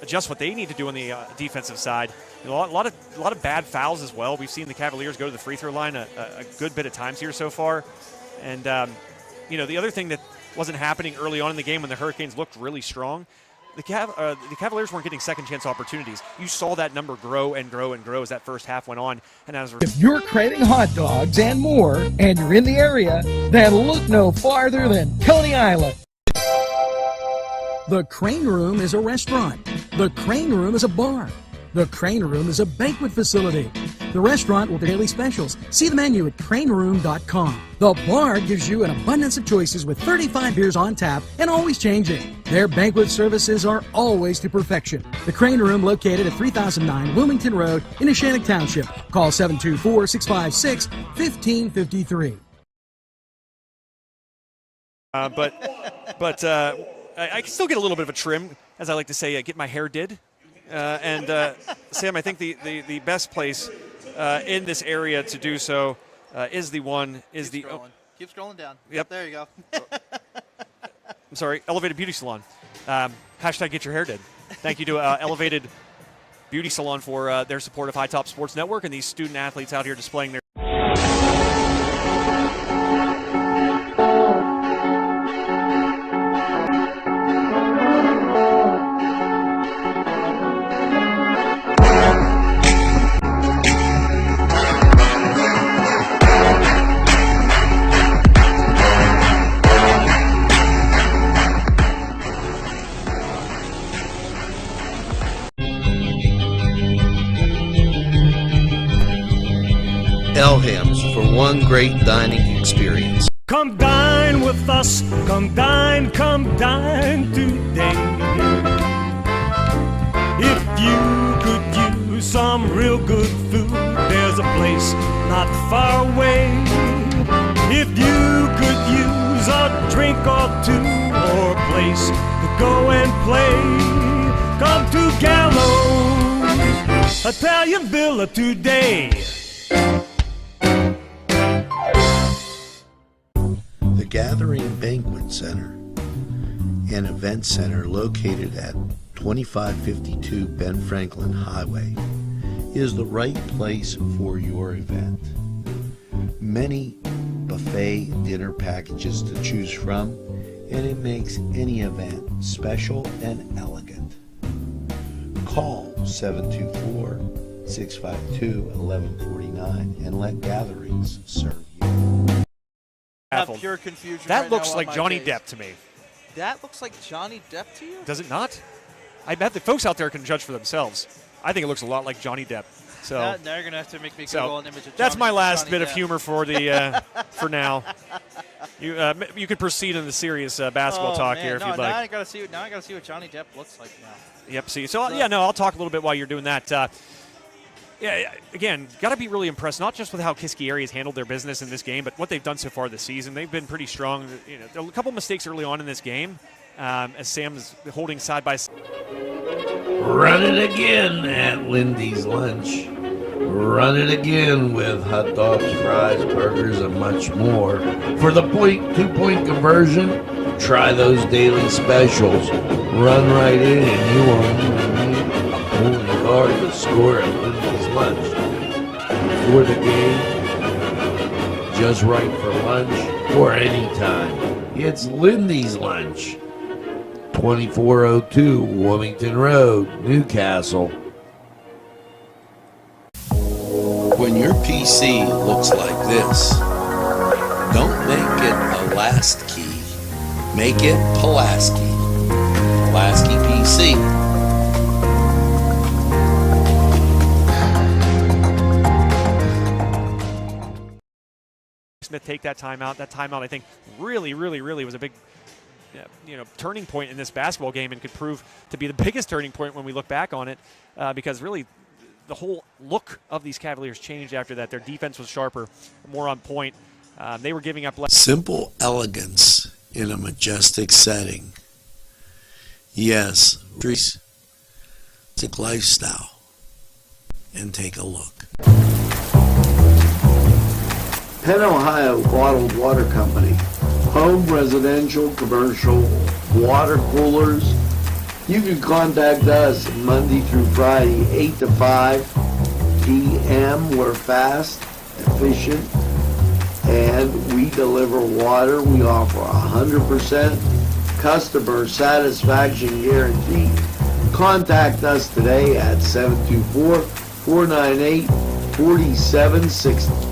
adjust what they need to do on the defensive side. A lot of bad fouls as well. We've seen the Cavaliers go to the free throw line a good bit of times here so far. And, the other thing that wasn't happening early on in the game when the Hurricanes looked really strong, the Cavaliers weren't getting second chance opportunities. You saw that number grow and grow and grow as that first half went on. And as If you're craving hot dogs and more, and you're in the area, then look no farther than Coney Island. The Crane Room is a restaurant. The Crane Room is a bar. The Crane Room is a banquet facility. The restaurant will do daily specials. See the menu at craneroom.com. The bar gives you an abundance of choices with 35 beers on tap and always changing. Their banquet services are always to perfection. The Crane Room, located at 3009 Wilmington Road in Neshannock Township. Call 724-656-1553. But I can still get a little bit of a trim, as I like to say, get my hair did. Sam, I think the best place in this area to do so is the one is Keep the scrolling. Keep scrolling down. Yep. There you go. I'm sorry, Elevated Beauty Salon. Hashtag get your hair did. Thank you to Elevated Beauty Salon for their support of High Top Sports Network and these student athletes out here displaying their. Elham's for one great dining experience. Come dine with us, come dine today. If you could use some real good food, there's a place not far away. If you could use a drink or two, or a place to go and play, come to Gallo's Italian Villa today. The Gathering Banquet Center, an event center located at 2552 Ben Franklin Highway, is the right place for your event. Many buffet dinner packages to choose from, and it makes any event special and elegant. Call 724-652-1149 and let Gatherings serve you. Have pure confusion. That right looks now like on my Johnny face. Depp to me. That looks like Johnny Depp to you? Does it not? I bet the folks out there can judge for themselves. I think it looks a lot like Johnny Depp. So They're going to have to make me Google an image of that's my last Johnny bit of Depp. humor for the for now. You could proceed in the serious basketball talk man. here if no, you'd now like. I gotta see what Johnny Depp looks like now. Yep. See. So I'll talk a little bit while you're doing that. Again, got to be really impressed, not just with how Kiski area has handled their business in this game, but what they've done so far this season. They've been pretty strong. There were a couple mistakes early on in this game, as Sam is holding side by side. Run it again at Lindy's Lunch. Run it again with hot dogs, fries, burgers, and much more. For the 2-point conversion, try those daily specials. Run right in and you won't even need a pulling guard to score at Lindy's lunch. Before the game, just right for lunch or anytime. It's Lindy's Lunch. 2402 Wilmington Road, Newcastle. When your PC looks like this, don't make it a last key. Make it Pulaski. Pulaski PC. Smith take that timeout. That timeout, I think, really was a big turning point in this basketball game and could prove to be the biggest turning point when we look back on it because really the whole look of these Cavaliers changed after that. Their defense was sharper, more on point. They were giving up less. Simple elegance in a majestic setting. Yes, it's a lifestyle. And take a look. Penn, Ohio Bottled Water Company. Home, residential, commercial, water coolers. You can contact us Monday through Friday, 8 to 5 p.m. We're fast, efficient, and we deliver water. We offer 100% customer satisfaction guarantee. Contact us today at 724-498-4760.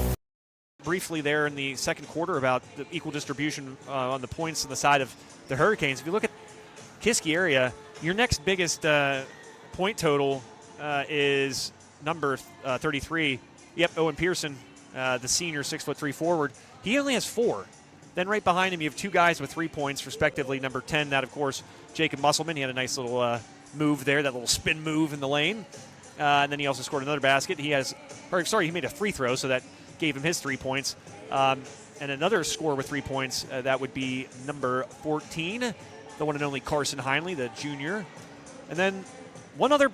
Briefly there in the second quarter about the equal distribution on the points on the side of the Hurricanes. If you look at Kiski area, your next biggest point total is number 33. Yep, Owen Pearson, the senior 6'3" forward. He only has 4. Then right behind him, you have 2 guys with 3 points, respectively. Number 10, that of course, Jacob Musselman. He had a nice little move there, that little spin move in the lane. And then he also scored another basket. He made a free throw, so that gave him his 3 points. And another scorer with 3 points, that would be number 14, the one and only Carson Heinley, the junior. And then one other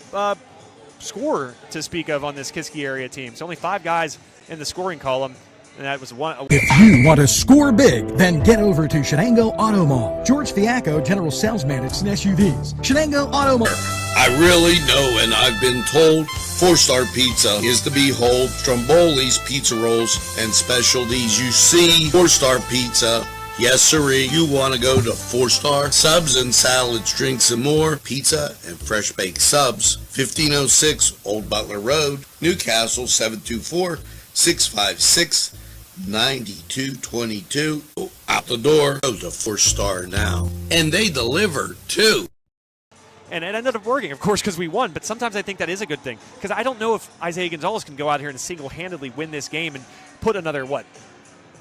scorer to speak of on this Kiski area team. So only 5 guys in the scoring column. And that was one. If you want to score big, then get over to Shenango Auto Mall. George Fiacco, General Sales Manager in SUVs. Shenango Auto Mall. I really know, and I've been told, 4-Star Pizza is the behold. Stromboli's Pizza Rolls and specialties. You see 4-Star Pizza. Yes, sirree. You want to go to 4-Star? Subs and salads, drinks, and more. Pizza and fresh baked subs. 1506 Old Butler Road, Newcastle, 724-656-9222. Out the door. Go to 4-Star now. And they deliver, too. And it ended up working, of course, because we won. But sometimes I think that is a good thing. Because I don't know if Isaiah Gonzalez can go out here and single-handedly win this game and put another,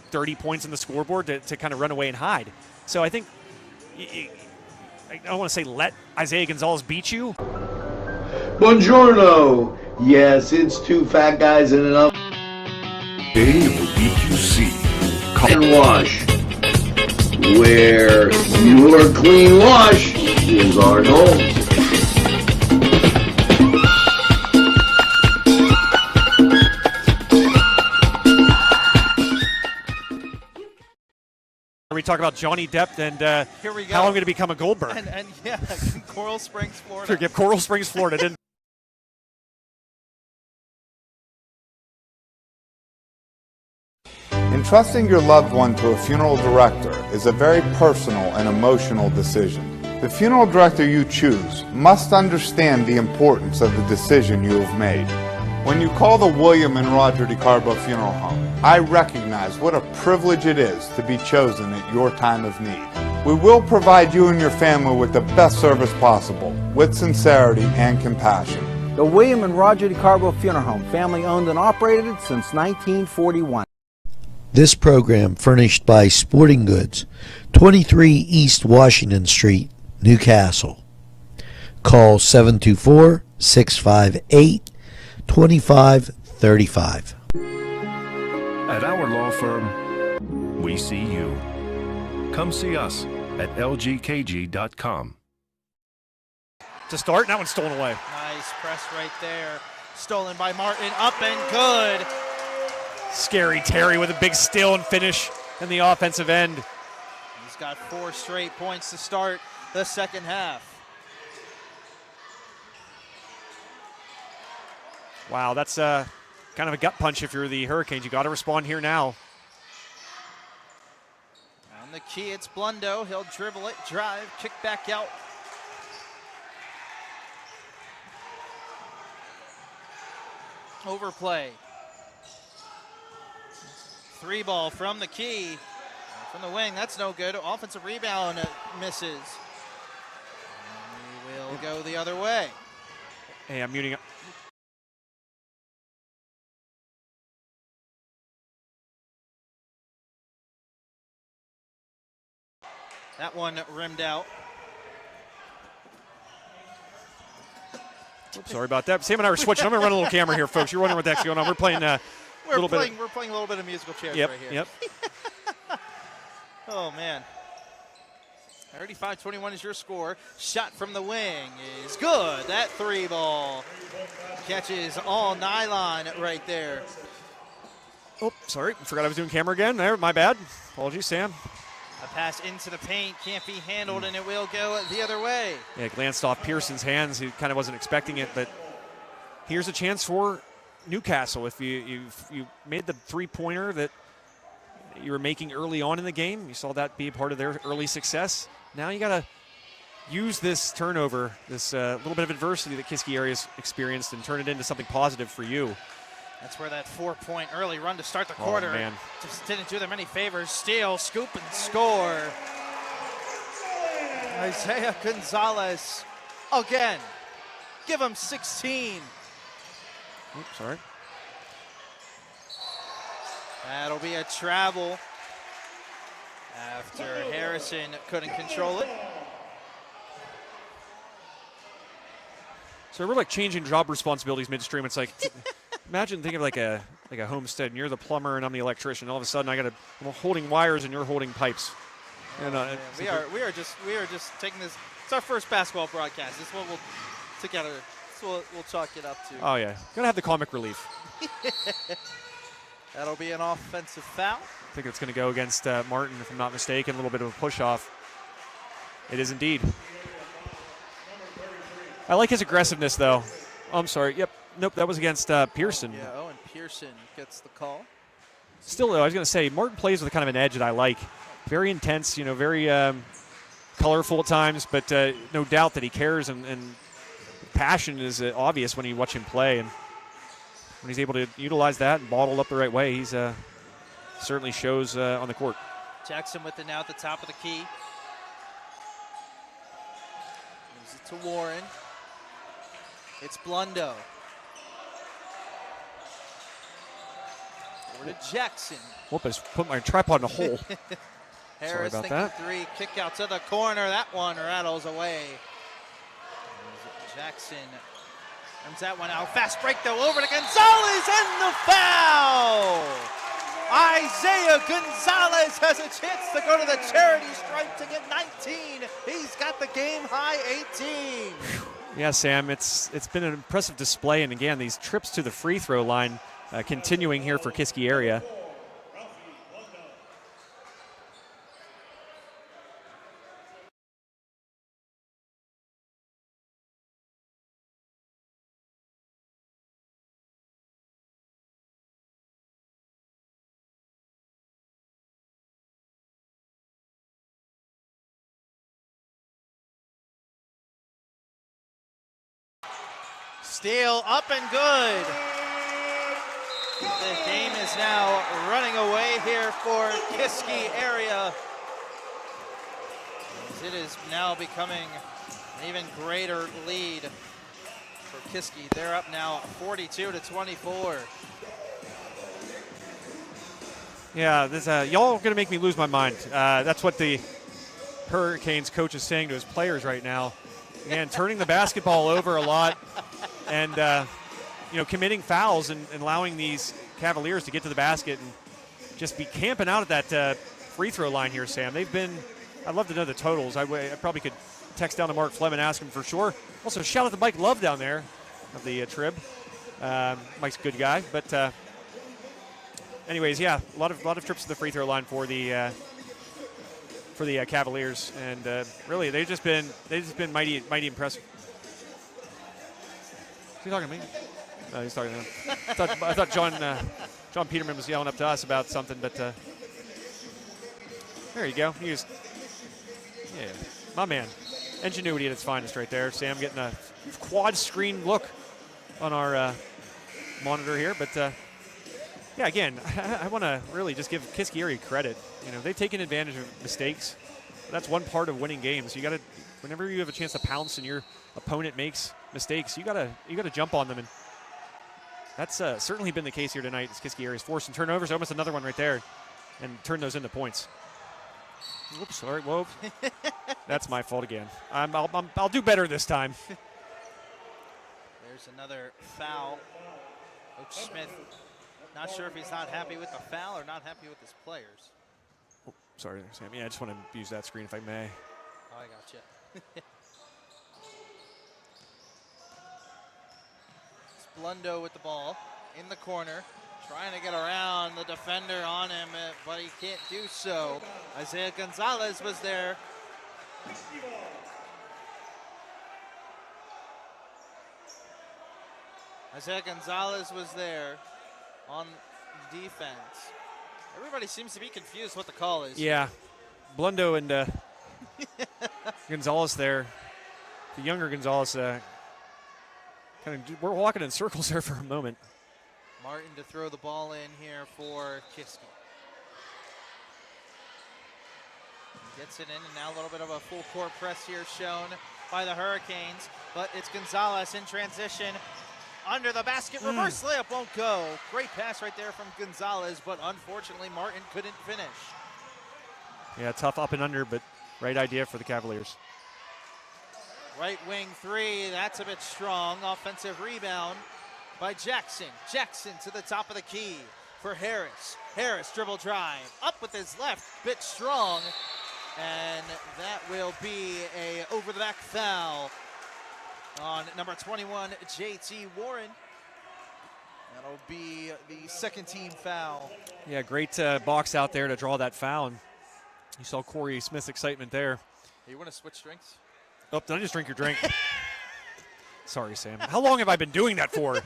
30 points on the scoreboard to kind of run away and hide. So I think, I don't want to say let Isaiah Gonzalez beat you. Buongiorno. Yes, it's 2 fat guys in an oven. WBQC. And wash. Where your clean wash is our goal. We talk about Johnny Depp and Here we go. how I'm going to become a Goldberg. And yeah, Coral Springs, Florida. Forget Coral Springs, Florida. Didn't Entrusting your loved one to a funeral director is a very personal and emotional decision. The funeral director you choose must understand the importance of the decision you have made. When you call the William and Roger DeCarbo Funeral Home, I recognize what a privilege it is to be chosen at your time of need. We will provide you and your family with the best service possible, with sincerity and compassion. The William and Roger DeCarbo Funeral Home, family owned and operated since 1941. This program furnished by Sporting Goods, 23 East Washington Street, Newcastle. Call 724-658-2535. At our law firm, we see you. Come see us at lgkg.com. to start. That one's stolen away. Nice press right there. Stolen by Martin, up and good. Scary Terry with a big steal and finish in the offensive end. He's got 4 straight points to start the second half. Wow, that's kind of a gut punch if you're the Hurricanes. You got to respond here now. On the key, it's Blundo. He'll dribble it, drive, kick back out. Overplay. 3 ball from the key. From the wing, that's no good. Offensive rebound misses. And we will go the other way. Hey, I'm muting up. That one rimmed out. Oops, sorry about that. Sam and I were switching. I'm going to run a little camera here, folks. You're wondering what the heck's going on. We're playing we're playing a little bit of musical chairs right here. Yep. Oh, man. 35-21 is your score. Shot from the wing is good. That 3 ball catches all nylon right there. Oh, sorry. Forgot I was doing camera again. There, my bad. Apologies, Sam. A pass into the paint can't be handled, and it will go the other way. Yeah, it glanced off Pearson's hands. He kind of wasn't expecting it, but here's a chance for Newcastle. If you made the 3-pointer that you were making early on in the game, you saw that be a part of their early success. Now you got to use this turnover, this little bit of adversity that Kiski area's experienced, and turn it into something positive for you. That's where that 4-point early run to start the quarter just didn't do them any favors. Steal, scoop, and score. Isaiah Gonzalez again. Give him 16. Oops, sorry. That'll be a travel after Harrison couldn't control it. So we're like changing job responsibilities midstream. It's like, imagine thinking of like a homestead, and you're the plumber and I'm the electrician. All of a sudden, I'm holding wires and you're holding pipes. And, we are just taking this. It's our first basketball broadcast. This one we'll together. We'll chalk it up to. Oh yeah, gotta have the comic relief. That'll be an offensive foul. I think it's going to go against Martin, if I'm not mistaken. A little bit of a push-off. It is indeed. I like his aggressiveness, though. Oh, I'm sorry. Yep. Nope, that was against Pearson. Yeah, Owen Pearson gets the call. Still, though, I was going to say, Martin plays with kind of an edge that I like. Very intense, very colorful at times, but no doubt that he cares, and passion is obvious when you watch him play. And when he's able to utilize that and bottle up the right way, he's certainly shows on the court. Jackson with it now at the top of the key. Moves it to Warren. It's Blundo. Over to Jackson. Whoop, I just put my tripod in a hole. Harris Sorry about thinking that. 3, kick out to the corner. That one rattles away. Jackson turns that one out. Fast break though, over to Gonzalez and the foul! Isaiah Gonzalez has a chance to go to the charity stripe to get 19. He's got the game high 18. Yeah, Sam, it's been an impressive display, and again, these trips to the free throw line continuing here for Kiski area. Steal up and good. The game is now running away here for Kiski area. It is now becoming an even greater lead for Kiski. They're up now 42-24. Yeah, this y'all are going to make me lose my mind. That's what the Hurricanes coach is saying to his players right now. Again, turning the basketball over a lot and, committing fouls and allowing these Cavaliers to get to the basket and just be camping out at that free throw line here, Sam. They've been – I'd love to know the totals. I probably could text down to Mark Flem and ask him for sure. Also, shout out to Mike Love down there of the Trib. Mike's a good guy, but anyways, yeah, a lot of trips to the free throw line for the Cavaliers, and really they've just been mighty impressive. Is he talking to me? No, he's talking to him. I thought John Peterman was yelling up to us about something, but there you go. Yeah, my man. Ingenuity at its finest right there. Sam getting a quad screen look on our monitor here, but yeah, again, I want to really just give Kiski credit. You know, they've taken advantage of mistakes. That's one part of winning games. You got to, whenever you have a chance to pounce and your opponent makes mistakes, you got to jump on them, and that's certainly been the case here tonight. As Kiski is forcing turnovers, almost another one right there, and turn those into points. Whoops, sorry, whoa. That's my fault again. I'll do better this time. There's another foul. Coach Smith, not sure if he's not happy with the foul or not happy with his players. Oh, sorry, Sam. Yeah, I just want to use that screen if I may. Oh, I got you. It's Blundo with the ball in the corner, trying to get around the defender on him, but he can't do so. Isaiah Gonzalez was there. Isaiah Gonzalez was there on defense. Everybody seems to be confused what the call is. Yeah, Blundo and Gonzalez there. The younger Gonzalez we're walking in circles there for a moment. Martin to throw the ball in here for Kiski. Gets it in, and now a little bit of a full court press here shown by the Hurricanes, but it's Gonzalez in transition. Under the basket, reverse layup won't go. Great pass right there from Gonzalez, but unfortunately Martin couldn't finish. Yeah, tough up and under, but right idea for the Cavaliers. Right wing three, that's a bit strong. Offensive rebound by Jackson. Jackson to the top of the key for Harris. Harris dribble drive, up with his left, bit strong, and that will be a over the back foul on number 21, JT Warren. That'll be the second team foul. Yeah, great box out there to draw that foul. And you saw Corey Smith's excitement there. Hey, you want to switch drinks? Oh, did I just drink your drink? Sorry, Sam. How long have I been doing that for?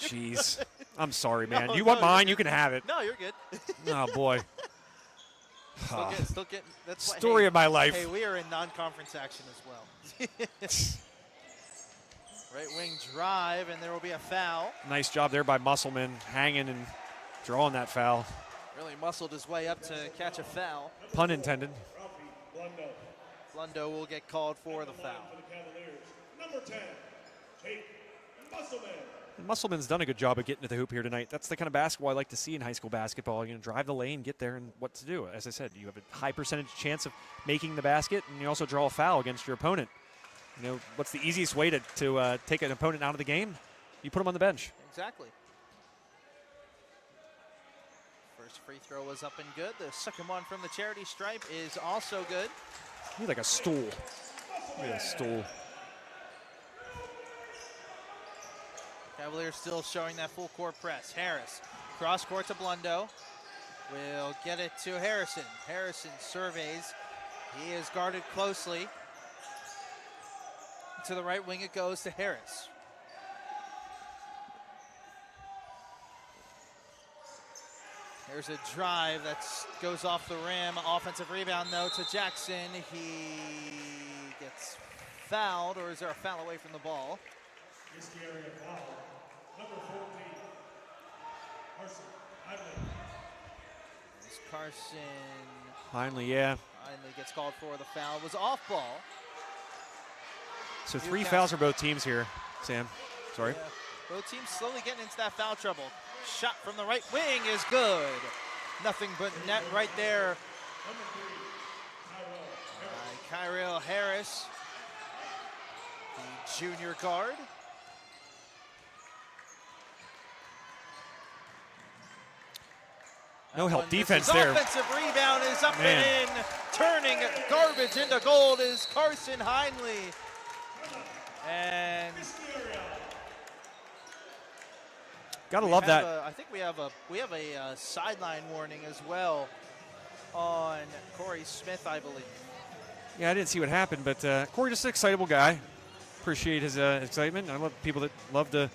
Jeez. I'm sorry, man. No, you want mine? Good. You can have it. No, you're good. Oh, boy. Still getting. That's story of my life. Hey, we are in non-conference action as well. Right wing drive, and there will be a foul. Nice job there by Musselman, hanging and drawing that foul. Really muscled his way up to catch a foul. Pun intended. Blundo will get called for the foul. Number 10, Jake Musselman. Musselman's done a good job of getting to the hoop here tonight. That's the kind of basketball I like to see in high school basketball. You know, drive the lane, get there, and what to do. As I said, you have a high percentage chance of making the basket, and you also draw a foul against your opponent. You know, what's the easiest way to take an opponent out of the game? You put them on the bench. Exactly. First free throw was up and good. The second one from the charity stripe is also good. He's like a stool. Look at a stool. Cavaliers still showing that full court press. Harris, cross court to Blundo. Will get it to Harrison. Harrison surveys. He is guarded closely. To the right wing it goes to Harris. There's a drive that goes off the rim. Offensive rebound, though, to Jackson. He gets fouled, or is there a foul away from the ball? Kiski area foul. Number 14, Carson Heinley. It's Carson. Heinley, yeah. Heinley gets called for the foul. It was off ball. So 3 fouls for both teams here, Sam. Sorry. Yeah. Both teams slowly getting into that foul trouble. Shot from the right wing is good. Nothing but net right there. Kyrell Harris, the junior guard. No help defense there. Offensive rebound is up and in. Turning garbage into gold is Carson Heinley. And Gotta love that. I think we have a sideline warning as well on Corey Smith, I believe. Yeah, I didn't see what happened, but Corey, just an excitable guy. Appreciate his excitement. I love people that love the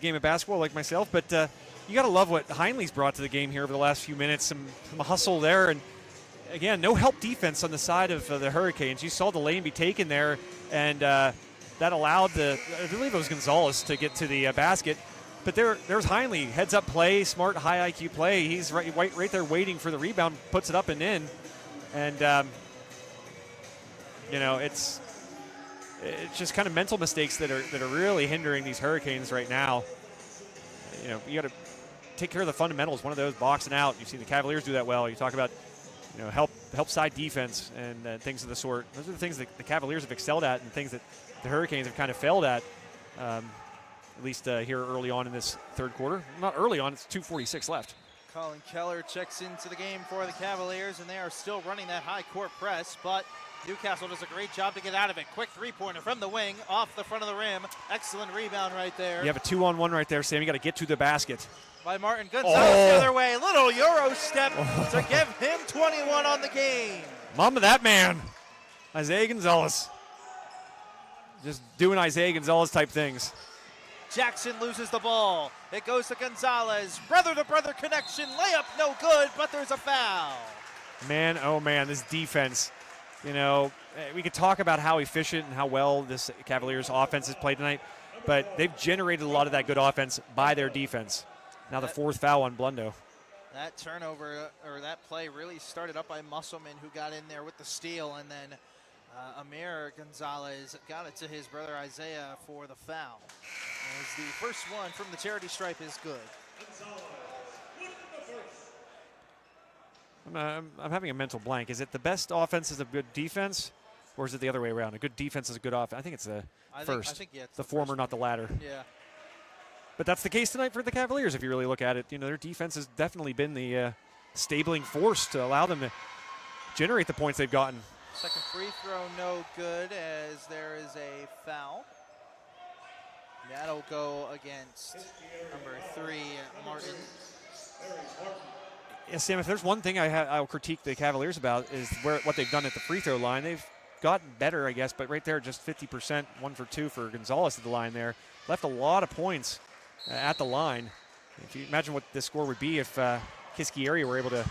game of basketball like myself, but you got to love what Heinley's brought to the game here over the last few minutes. Some hustle there, and again, no help defense on the side of the Hurricanes. You saw the lane be taken there, and that allowed I believe it was Gonzalez to get to the basket. But there's Heinley, heads up play, smart high IQ play. He's right there waiting for the rebound, puts it up and in, and it's just kind of mental mistakes that are really hindering these Hurricanes right now. You got to take care of the fundamentals. One of those, boxing out. You've seen the Cavaliers do that well. You talk about help side defense and things of the sort. Those are the things that the Cavaliers have excelled at, and things that the Hurricanes have kind of failed at. At least here early on in this third quarter. Not early on, it's 2:46 left. Colin Keller checks into the game for the Cavaliers, and they are still running that high court press, but Newcastle does a great job to get out of it. Quick three-pointer from the wing, off the front of the rim. Excellent rebound right there. You have a 2-on-1 right there, Sam. You got to get to the basket. By Martin Gonzalez the other way. Little Euro step to give him 21 on the game. Mama, that man. Isaiah Gonzalez. Just doing Isaiah Gonzalez type things. Jackson loses the ball. It goes to Gonzalez. Brother-to-brother connection. Layup no good, but there's a foul. Man, oh man, this defense. We could talk about how efficient and how well this Cavaliers offense has played tonight, but they've generated a lot of that good offense by their defense. Now the fourth foul on Blundo. That turnover, or that play, really started up by Musselman, who got in there with the steal, and then Amir Gonzalez got it to his brother Isaiah for the foul. As the first one from the charity stripe is good. I'm having a mental blank. Is it the best offense is a good defense, or is it the other way around? A good defense is a good offense. I think it's the first. I think it's the former, not the latter. Yeah. But that's the case tonight for the Cavaliers, if you really look at it. Their defense has definitely been the stabling force to allow them to generate the points they've gotten. Second free throw, no good, as there is a foul. That'll go against number 3, Martin. Yeah, Sam, if there's one thing I'll critique the Cavaliers about is what they've done at the free throw line. They've gotten better, I guess, but right there, just 50%, 1 for 2 for Gonzalez at the line there. Left a lot of points at the line. If you imagine what this score would be if Kiski area were able to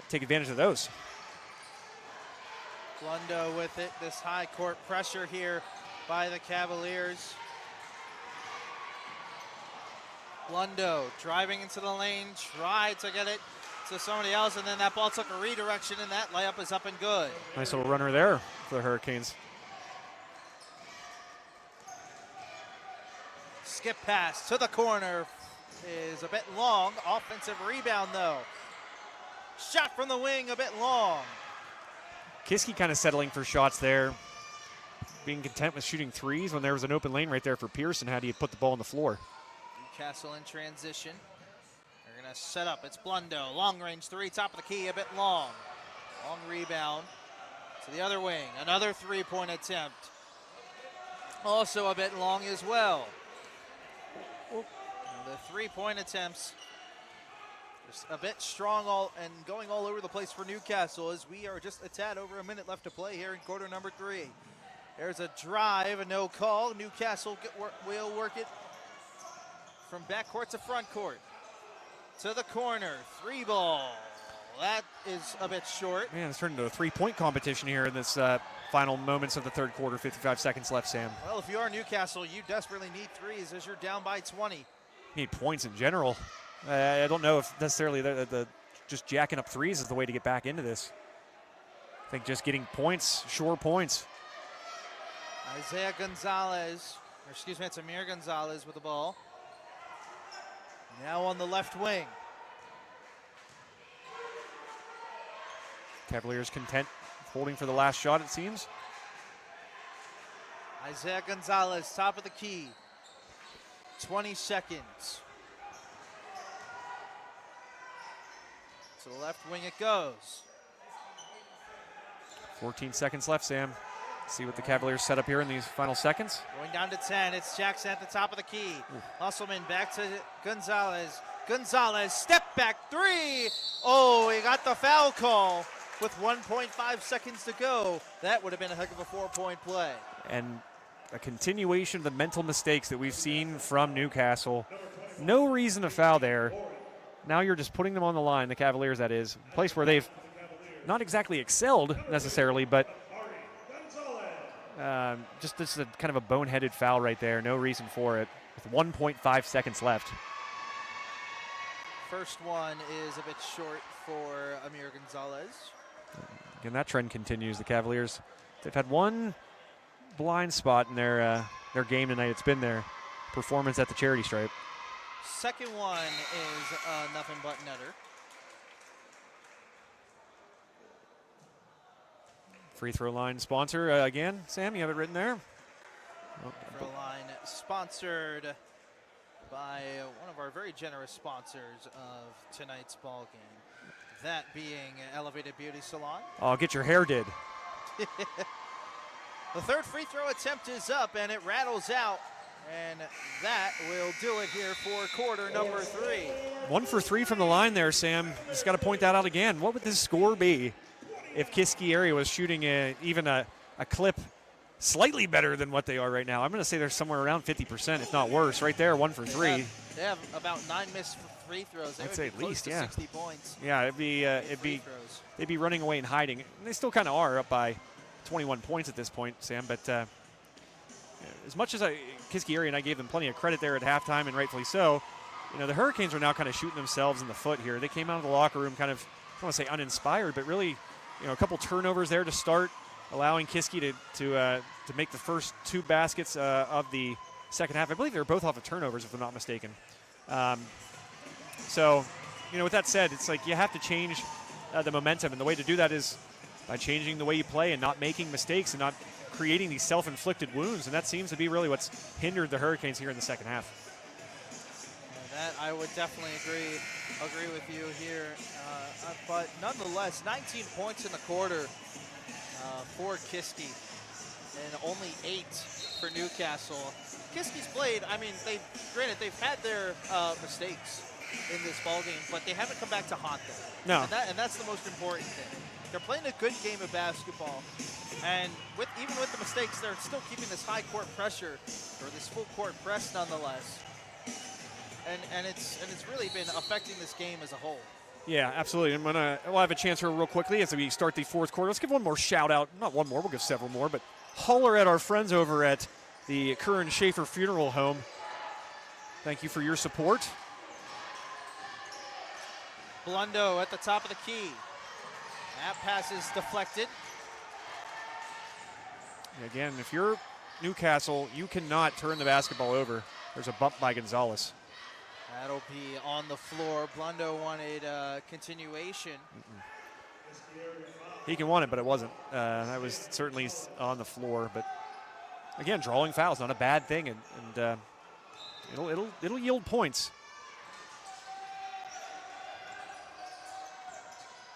take advantage of those. Blundo with it, this high court pressure here by the Cavaliers. Blundo driving into the lane, tried to get it to somebody else, and then that ball took a redirection, and that layup is up and good. Nice little runner there for the Hurricanes. Skip pass to the corner is a bit long. Offensive rebound, though. Shot from the wing, a bit long. Kiski kind of settling for shots there, being content with shooting threes when there was an open lane right there for Pearson. How do you put the ball on the floor? Newcastle in transition. They're going to set up. It's Blundo. Long range three, top of the key, a bit long. Long rebound to the other wing. Another three-point attempt. Also a bit long as well. And the three-point attempts just a bit strong and going all over the place for Newcastle, as we are just a tad over a minute left to play here in quarter number 3. There's a drive, a no call. Newcastle will work it from backcourt to front court. To the corner, 3-ball. That is a bit short. Man, it's turned into a three-point competition here in this final moments of the third quarter. 55 seconds left, Sam. Well, if you are Newcastle, you desperately need threes as you're down by 20. You need points in general. I don't know if necessarily the just jacking up threes is the way to get back into this. I think just getting points, sure points. Isaiah Gonzalez, or excuse me, it's Amir Gonzalez with the ball. Now on the left wing. Cavaliers content holding for the last shot, it seems. Isaiah Gonzalez, top of the key. 20 seconds. To the left wing it goes. 14 seconds left, Sam. See what the Cavaliers set up here in these final seconds. Going down to 10, it's Jackson at the top of the key. Musselman back to Gonzalez. Gonzalez, step back three. Oh, he got the foul call with 1.5 seconds to go. That would have been a heck of a 4-point play. And a continuation of the mental mistakes that we've seen from Newcastle. No reason to foul there. Now you're just putting them on the line, the Cavaliers, that is. A place where they've not exactly excelled necessarily, but just this is a kind of a boneheaded foul right there. No reason for it with 1.5 seconds left. First one is a bit short for Amir Gonzalez. Again, that trend continues. The Cavaliers, they've had one blind spot in their game tonight. It's been their performance at the charity stripe. Second one is nothing but netter. Free throw line sponsor again. Sam, you have it written there. Free throw line sponsored by one of our very generous sponsors of tonight's ball game. That being Elevated Beauty Salon. Oh, get your hair did. The third free throw attempt is up, and it rattles out. And that will do it here for quarter number 3. 1 for 3 from the line there, Sam. Just got to point that out again. What would this score be if Kiski area was shooting even a clip slightly better than what they are right now? I'm going to say they're somewhere around 50%, if not worse. Right there, 1 for 3. They have about 9 missed free throws. I'd say at least, yeah. 60 points. Yeah, they'd be running away and hiding. And they still kind of are, up by 21 points at this point, Sam. But as much as Kiski area and I gave them plenty of credit there at halftime, and rightfully so, the Hurricanes are now kind of shooting themselves in the foot here. They came out of the locker room kind of, I don't want to say uninspired, but really, a couple turnovers there to start, allowing Kiski to make the first 2 baskets of the second half. I believe they were both off of turnovers, if I'm not mistaken. So, with that said, it's like you have to change the momentum, and the way to do that is by changing the way you play and not making mistakes and not creating these self-inflicted wounds, and that seems to be really what's hindered the Hurricanes here in the second half. That I would definitely agree with you here, but nonetheless, 19 points in the quarter for Kiski, and only 8 for Newcastle. Kiski's played, they've had their mistakes in this ballgame, but they haven't come back to haunt them. No. And that's the most important thing. They're playing a good game of basketball, and even with the mistakes, they're still keeping this high court pressure, or this full court press nonetheless. And it's really been affecting this game as a whole. Yeah, absolutely. And we'll have a chance here real quickly as we start the fourth quarter. Let's give one more shout out. Not one more, we'll give several more, but holler at our friends over at the Curran Schaefer Funeral Home. Thank you for your support. Blundo at the top of the key. That pass is deflected. Again, if you're Newcastle, you cannot turn the basketball over. There's a bump by Gonzalez. That'll be on the floor. Blundo wanted continuation. He can want it, but it wasn't. That was certainly on the floor. But again, drawing fouls, not a bad thing, and it'll yield points.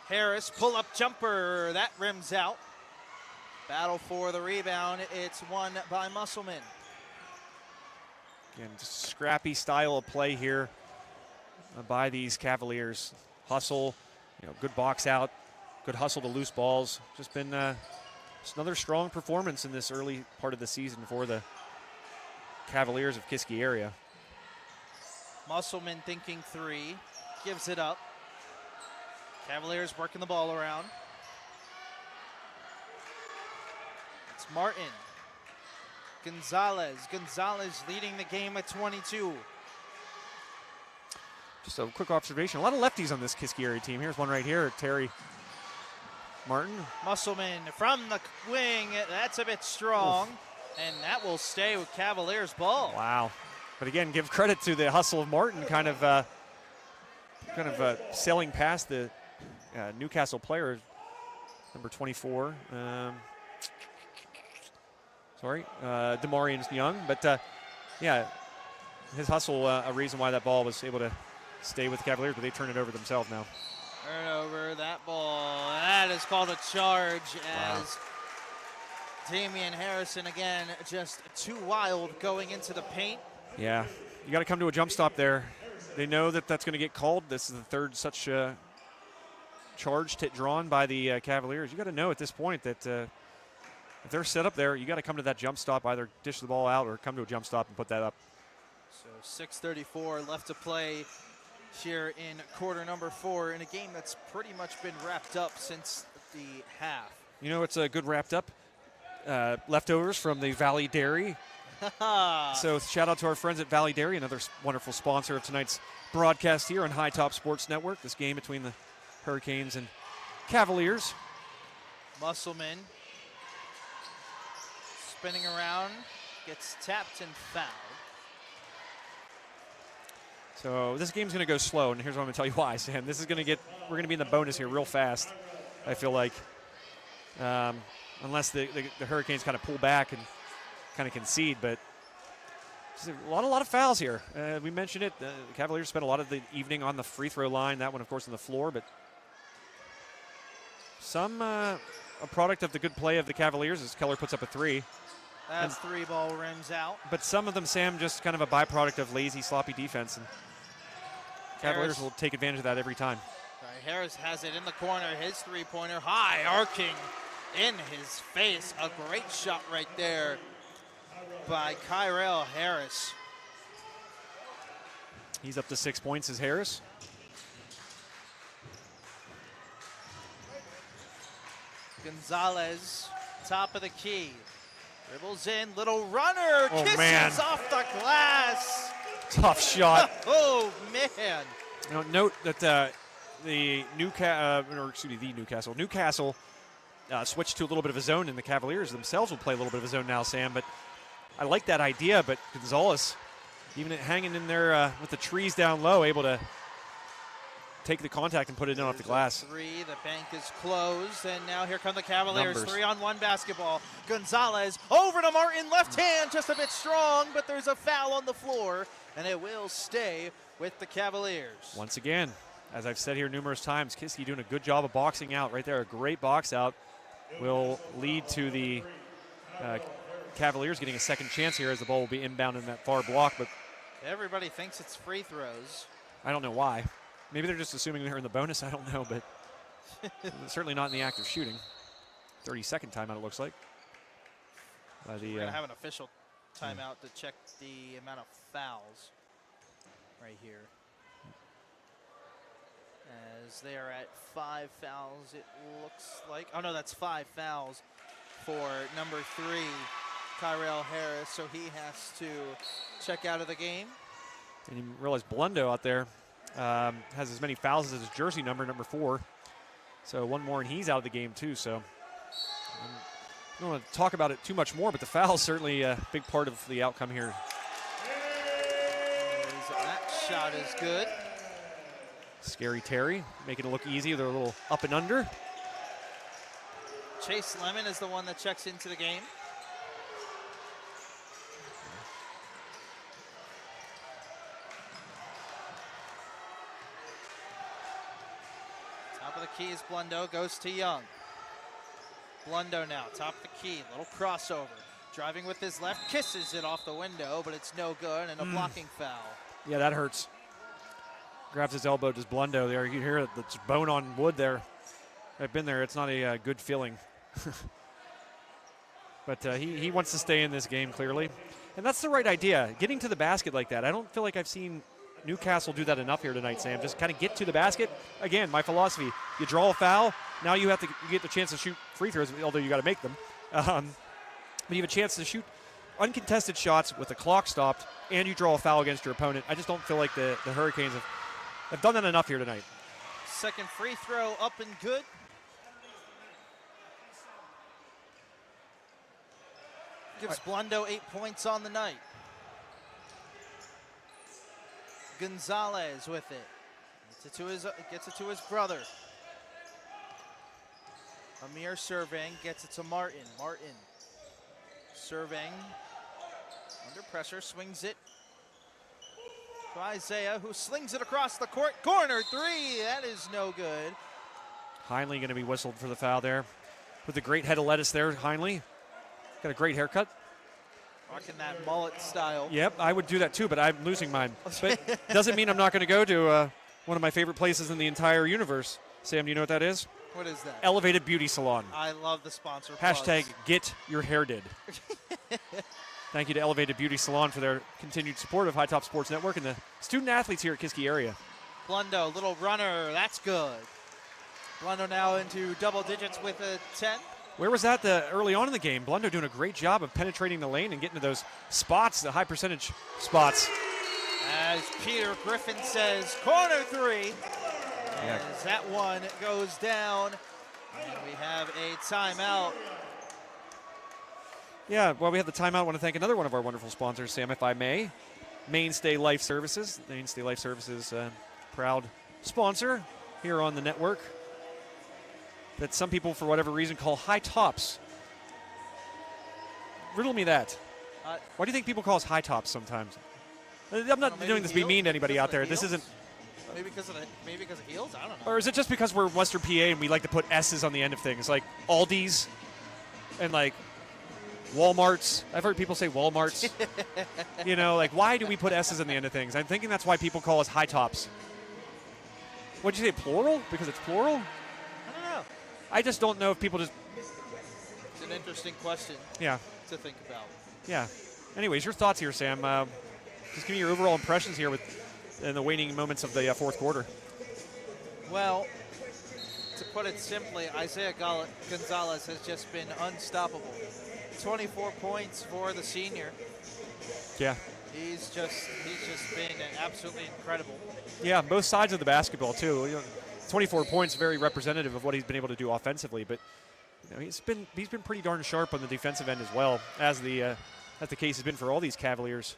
Harris, pull-up jumper. That rims out. Battle for the rebound. It's won by Musselman. Again, just scrappy style of play here by these Cavaliers. Hustle, good box out, good hustle to loose balls. Just been just another strong performance in this early part of the season for the Cavaliers of Kiski area. Musselman thinking 3, gives it up. Cavaliers working the ball around. It's Martin. Gonzalez leading the game at 22. Just a quick observation. A lot of lefties on this Kiski area team. Here's one right here, Terry Martin. Musselman from the wing. That's a bit strong. Oof. And that will stay with Cavaliers ball. Wow. But again, give credit to the hustle of Martin, kind of sailing past the Newcastle player, number 24. Demarian Young. But, his hustle, a reason why that ball was able to stay with the Cavaliers, but they turn it over themselves now. Turn over that ball. That is called a charge as Damian Harrison again, just too wild going into the paint. Yeah, you got to come to a jump stop there. They know that that's going to get called. This is the third such charge drawn by the Cavaliers. You got to know at this point that if they're set up there, you got to come to that jump stop, either dish the ball out or come to a jump stop and put that up. So 6:34 left to play here in quarter number 4 in a game that's pretty much been wrapped up since the half. You know, it's a good wrapped up. Leftovers from the Valley Dairy. So shout out to our friends at Valley Dairy, another wonderful sponsor of tonight's broadcast here on High Top Sports Network. This game between the Hurricanes and Cavaliers. Musselman spinning around, gets tapped and fouled. So this game's going to go slow, and here's what I'm going to tell you why, Sam. This is going to we're going to be in the bonus here real fast, I feel like, unless the Hurricanes kind of pull back and kind of concede. But a lot of fouls here. We mentioned it. The Cavaliers spent a lot of the evening on the free throw line. That one, of course, on the floor. But some a product of the good play of the Cavaliers as Keller puts up a three. That's 3 ball rims out. But some of them, Sam, just kind of a byproduct of lazy, sloppy defense. And Cavaliers will take advantage of that every time. Harris has it in the corner. His three-pointer high, arcing in his face. A great shot right there by Kyrell Harris. He's up to 6 points as Harris. Gonzalez, top of the key. Dribbles in, little runner, oh, kisses man. off the glass. Tough shot. Oh, man. You know, note that the Newcastle switched to a little bit of a zone, and the Cavaliers themselves will play a little bit of a zone now, Sam. But I like that idea, but Gonzalez, even hanging in there with the trees down low, able to take the contact and put it in off the glass. 3, the bank is closed, and now here come the Cavaliers. Numbers. 3-on-1 basketball. Gonzalez over to Martin, left hand, just a bit strong, but there's a foul on the floor, and it will stay with the Cavaliers. Once again, as I've said here numerous times, Kiski doing a good job of boxing out right there. A great box out will lead to the Cavaliers getting a second chance here as the ball will be inbound in that far block. But everybody thinks it's free throws. I don't know why. Maybe they're just assuming they're in the bonus. I don't know, but certainly not in the act of shooting. 32nd timeout, it looks like. We're going to have an official timeout to check the amount of fouls right here. As they are at 5 fouls, it looks like. Oh, no, that's 5 fouls for number 3, Kyrell Harris. So he has to check out of the game. And you realize Blundo out there has as many fouls as his jersey number 4. So one more, and he's out of the game, too. So I don't want to talk about it too much more, but the foul's certainly a big part of the outcome here. That shot is good. Scary Terry making it look easy. They're a little up and under. Chase Lemon is the one that checks into the game. Top of the key is Blundo, goes to Young. Blundo now, top of the key, little crossover. Driving with his left, kisses it off the window, but it's no good, and a blocking foul. Yeah, that hurts. Grabs his elbow, does Blundo there. You can hear the bone on wood there. I've been there. It's not a good feeling. But he wants to stay in this game, clearly. And that's the right idea, getting to the basket like that. I don't feel like I've seen Newcastle do that enough here tonight, Sam. Just kind of get to the basket. Again, my philosophy, you draw a foul, now you get the chance to shoot free throws, although you got to make them. But you have a chance to shoot uncontested shots with the clock stopped, and you draw a foul against your opponent. I just don't feel like the Hurricanes have done that enough here tonight. Second free throw up and good. Gives Blundo 8 points on the night. Gonzalez with it. Gets it to his brother. Amir surveying, gets it to Martin. Martin surveying. Under pressure, swings it to Isaiah, who slings it across the court. Corner 3, that is no good. Heinley going to be whistled for the foul there. With a great head of lettuce there, Heinley. Got a great haircut. Rocking that mullet style. Yep, I would do that too, but I'm losing mine. But doesn't mean I'm not going to go to one of my favorite places in the entire universe. Sam, do you know what that is? What is that? Elevated Beauty Salon. I love the sponsor. Hashtag get your hair did. Thank you to Elevated Beauty Salon for their continued support of High Top Sports Network and the student athletes here at Kiski area. Blundo, little runner. That's good. Blundo now into double digits with a 10. Where was that early on in the game? Blundo doing a great job of penetrating the lane and getting to those spots, the high percentage spots. As Peter Griffin says, corner three. Yeah. As that one goes down, and we have a timeout. Yeah, well, we have the timeout. I want to thank another one of our wonderful sponsors, Sam, if I may. Mainstay Life Services. Mainstay Life Services, proud sponsor here on the network that some people, for whatever reason, call high tops. Riddle me that. Why do you think people call us high tops sometimes? I'm not doing this to be mean to anybody out there. This isn't. Maybe because of heels? I don't know. Or is it just because we're Western PA and we like to put S's on the end of things, like Aldi's and like Walmarts? I've heard people say Walmarts. You know, like, why do we put S's on the end of things? I'm thinking that's why people call us high tops. What'd you say, plural? Because it's plural? I don't know. I just don't know if people just... It's an interesting question to think about. Yeah. Anyways, your thoughts here, Sam. Just give me your overall impressions here in the waning moments of the fourth quarter. Well, to put it simply, Isaiah Gonzalez has just been unstoppable. 24 points for the senior. Yeah. He's just been absolutely incredible. Yeah, both sides of the basketball too. You know, 24 points, very representative of what he's been able to do offensively. But you know, he's been pretty darn sharp on the defensive end as well, as the case has been for all these Cavaliers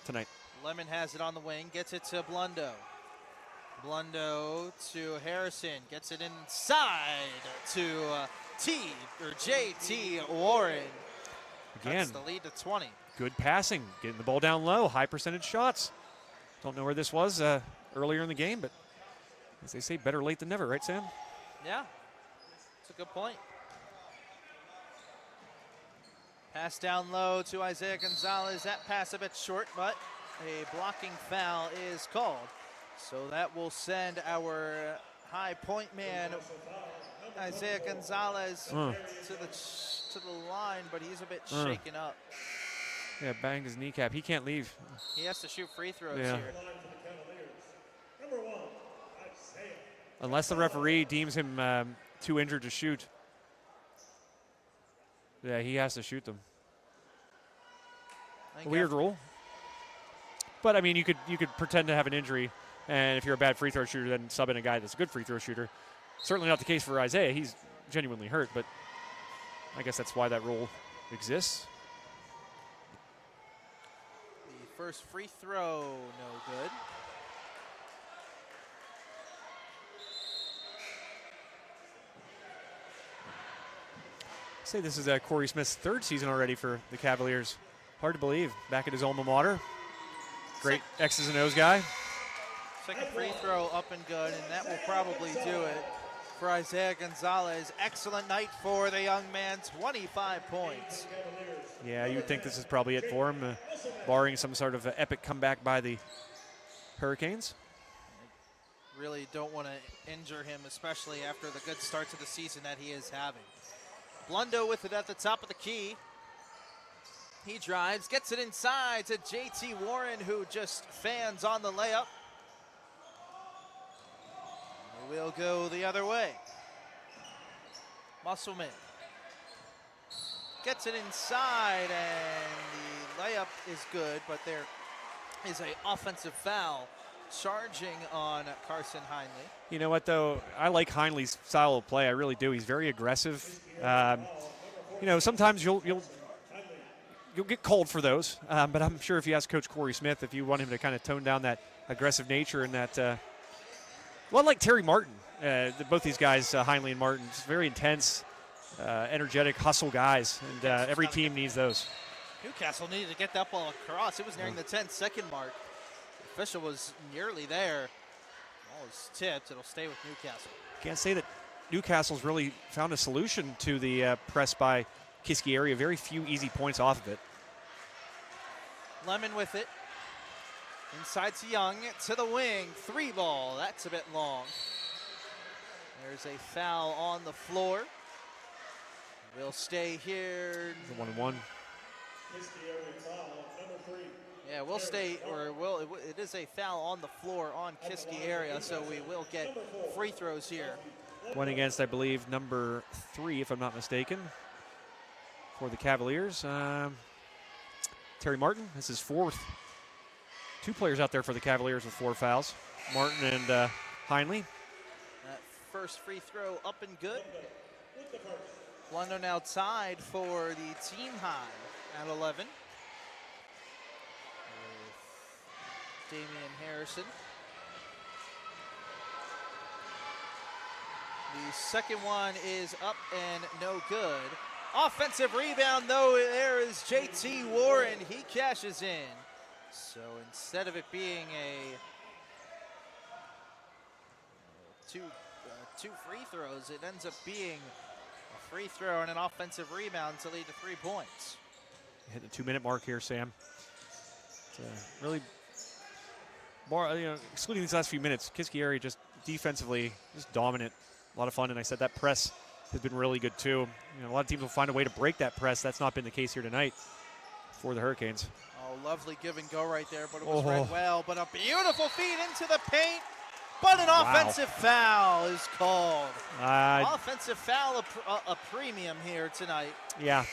tonight. Lemon has it on the wing, gets it to Blundo. Blundo to Harrison, gets it inside to JT Warren. Again, that's the lead to 20. Good passing, getting the ball down low, high percentage shots. Don't know where this was earlier in the game, but as they say, better late than never, right, Sam? Yeah, that's a good point. Pass down low to Isaiah Gonzalez. That pass a bit short, but a blocking foul is called. So that will send our high point man, Isaiah Gonzalez, to the line, but he's a bit shaken up. Yeah, banged his kneecap. He can't leave. He has to shoot free throws here. Unless the referee deems him too injured to shoot. Yeah, he has to shoot them. Weird rule. But I mean, you could pretend to have an injury, and if you're a bad free throw shooter, then sub in a guy that's a good free throw shooter. Certainly not the case for Isaiah. He's genuinely hurt, but I guess that's why that rule exists. The first free throw, no good. Say this is Corey Smith's third season already for the Cavaliers. Hard to believe. Back at his alma mater. Great X's and O's guy. Second free throw up and good, and that will probably do it for Isaiah Gonzalez. Excellent night for the young man, 25 points. Yeah, you'd think this is probably it for him, barring some sort of epic comeback by the Hurricanes. Really don't want to injure him, especially after the good start to the season that he is having. Blundo with it at the top of the key. He drives, gets it inside to JT Warren, who just fans on the layup. We'll go the other way. Musselman gets it inside, and the layup is good, but there is an offensive foul charging on Carson Heinley. You know what, though? I like Heinley's style of play. I really do. He's very aggressive. You know, sometimes you'll get cold for those, but I'm sure if you ask Coach Corey Smith, if you want him to kind of tone down that aggressive nature and that, well, like Terry Martin, both these guys, Heinley and Martin, just very intense, energetic, hustle guys, and every team needs those. Newcastle needed to get that ball across. It was nearing the 10-second mark. The official was nearly there. Ball is tipped. It'll stay with Newcastle. Can't say that Newcastle's really found a solution to the press by Kiski area. Very few easy points off of it. Lemon with it. Inside to Young, to the wing, 3 ball. That's a bit long. There's a foul on the floor. We'll stay here. 1-1. Yeah, we'll stay, it is a foul on the floor on Kiski area, so we will get free throws here. One against, I believe, number 3, if I'm not mistaken, for the Cavaliers. Terry Martin, this is 4th. 2 players out there for the Cavaliers with 4 fouls. Martin and Heinley. That first free throw up and good. Blundo now tied for the team high at 11. Damian Harrison. The second one is up and no good. Offensive rebound, though, there is JT Warren. He cashes in. So instead of it being a two free throws, it ends up being a free throw and an offensive rebound to lead to 3 points. Hit the 2-minute mark here, Sam. It's really, more, excluding these last few minutes, Kiski area just defensively just dominant. A lot of fun, and I said that press has been really good too. A lot of teams will find a way to break that press. That's not been the case here tonight for the Hurricanes. Oh, lovely give and go right there, but it was read well. But a beautiful feed into the paint, but an offensive foul is called. Offensive foul, a premium here tonight. Yeah.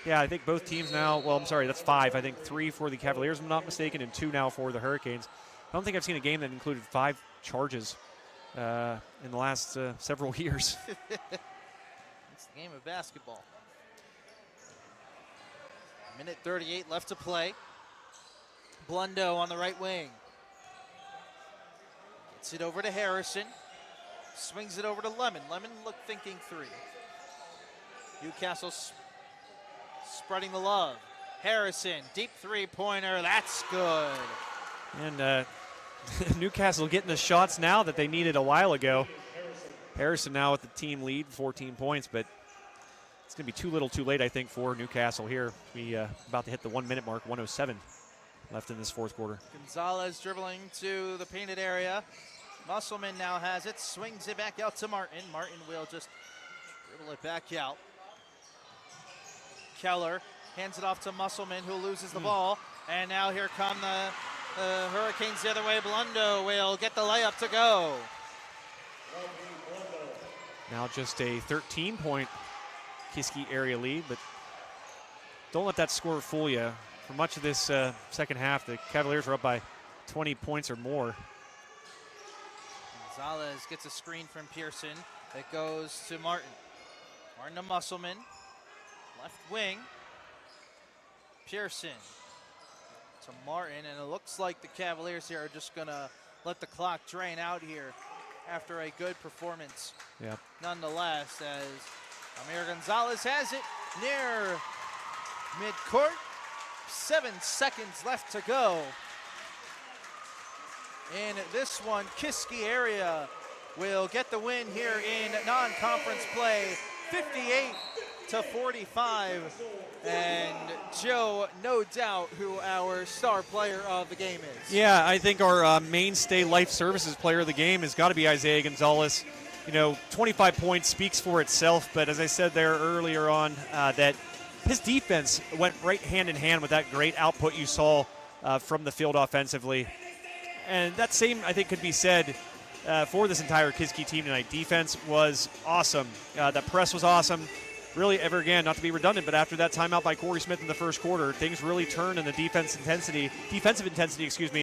Yeah, I think both teams now, well, I'm sorry, that's 5. I think 3 for the Cavaliers, if I'm not mistaken, and 2 now for the Hurricanes. I don't think I've seen a game that included 5 charges in the last several years. It's the game of basketball. Minute 38 left to play. Blundo on the right wing. Gets it over to Harrison. Swings it over to Lemon. Lemon thinking 3. Newcastle spreading the love. Harrison, deep 3-pointer. That's good. And Newcastle getting the shots now that they needed a while ago. Harrison now with the team lead, 14 points, but it's going to be too little too late, I think, for Newcastle here. We about to hit the 1-minute mark, 1:07 left in this 4th quarter. Gonzalez dribbling to the painted area. Musselman now has it, swings it back out to Martin. Martin will just dribble it back out. Keller hands it off to Musselman, who loses the ball. And now here come the Hurricanes the other way. Blundo will get the layup to go. Now just a 13-point Kiski area lead, but don't let that score fool you. For much of this second half, the Cavaliers are up by 20 points or more. Gonzalez gets a screen from Pearson. It goes to Martin. Martin to Musselman. Left wing. Pearson to Martin, and it looks like the Cavaliers here are just going to let the clock drain out here after a good performance. Yeah. Nonetheless, as Amir Gonzalez has it near midcourt. 7 seconds left to go. In this one, Kiski area will get the win here in non-conference play, 58-45. And Joe, no doubt who our star player of the game is. Yeah, I think our mainstay life services player of the game has got to be Isaiah Gonzalez. 25 points speaks for itself, but as I said there earlier on, that his defense went right hand in hand with that great output you saw from the field offensively. And that same, I think, could be said for this entire Kiski team tonight. Defense was awesome. The press was awesome. Really, ever again, not to be redundant, but after that timeout by Corey Smith in the first quarter, things really turned in the defensive intensity,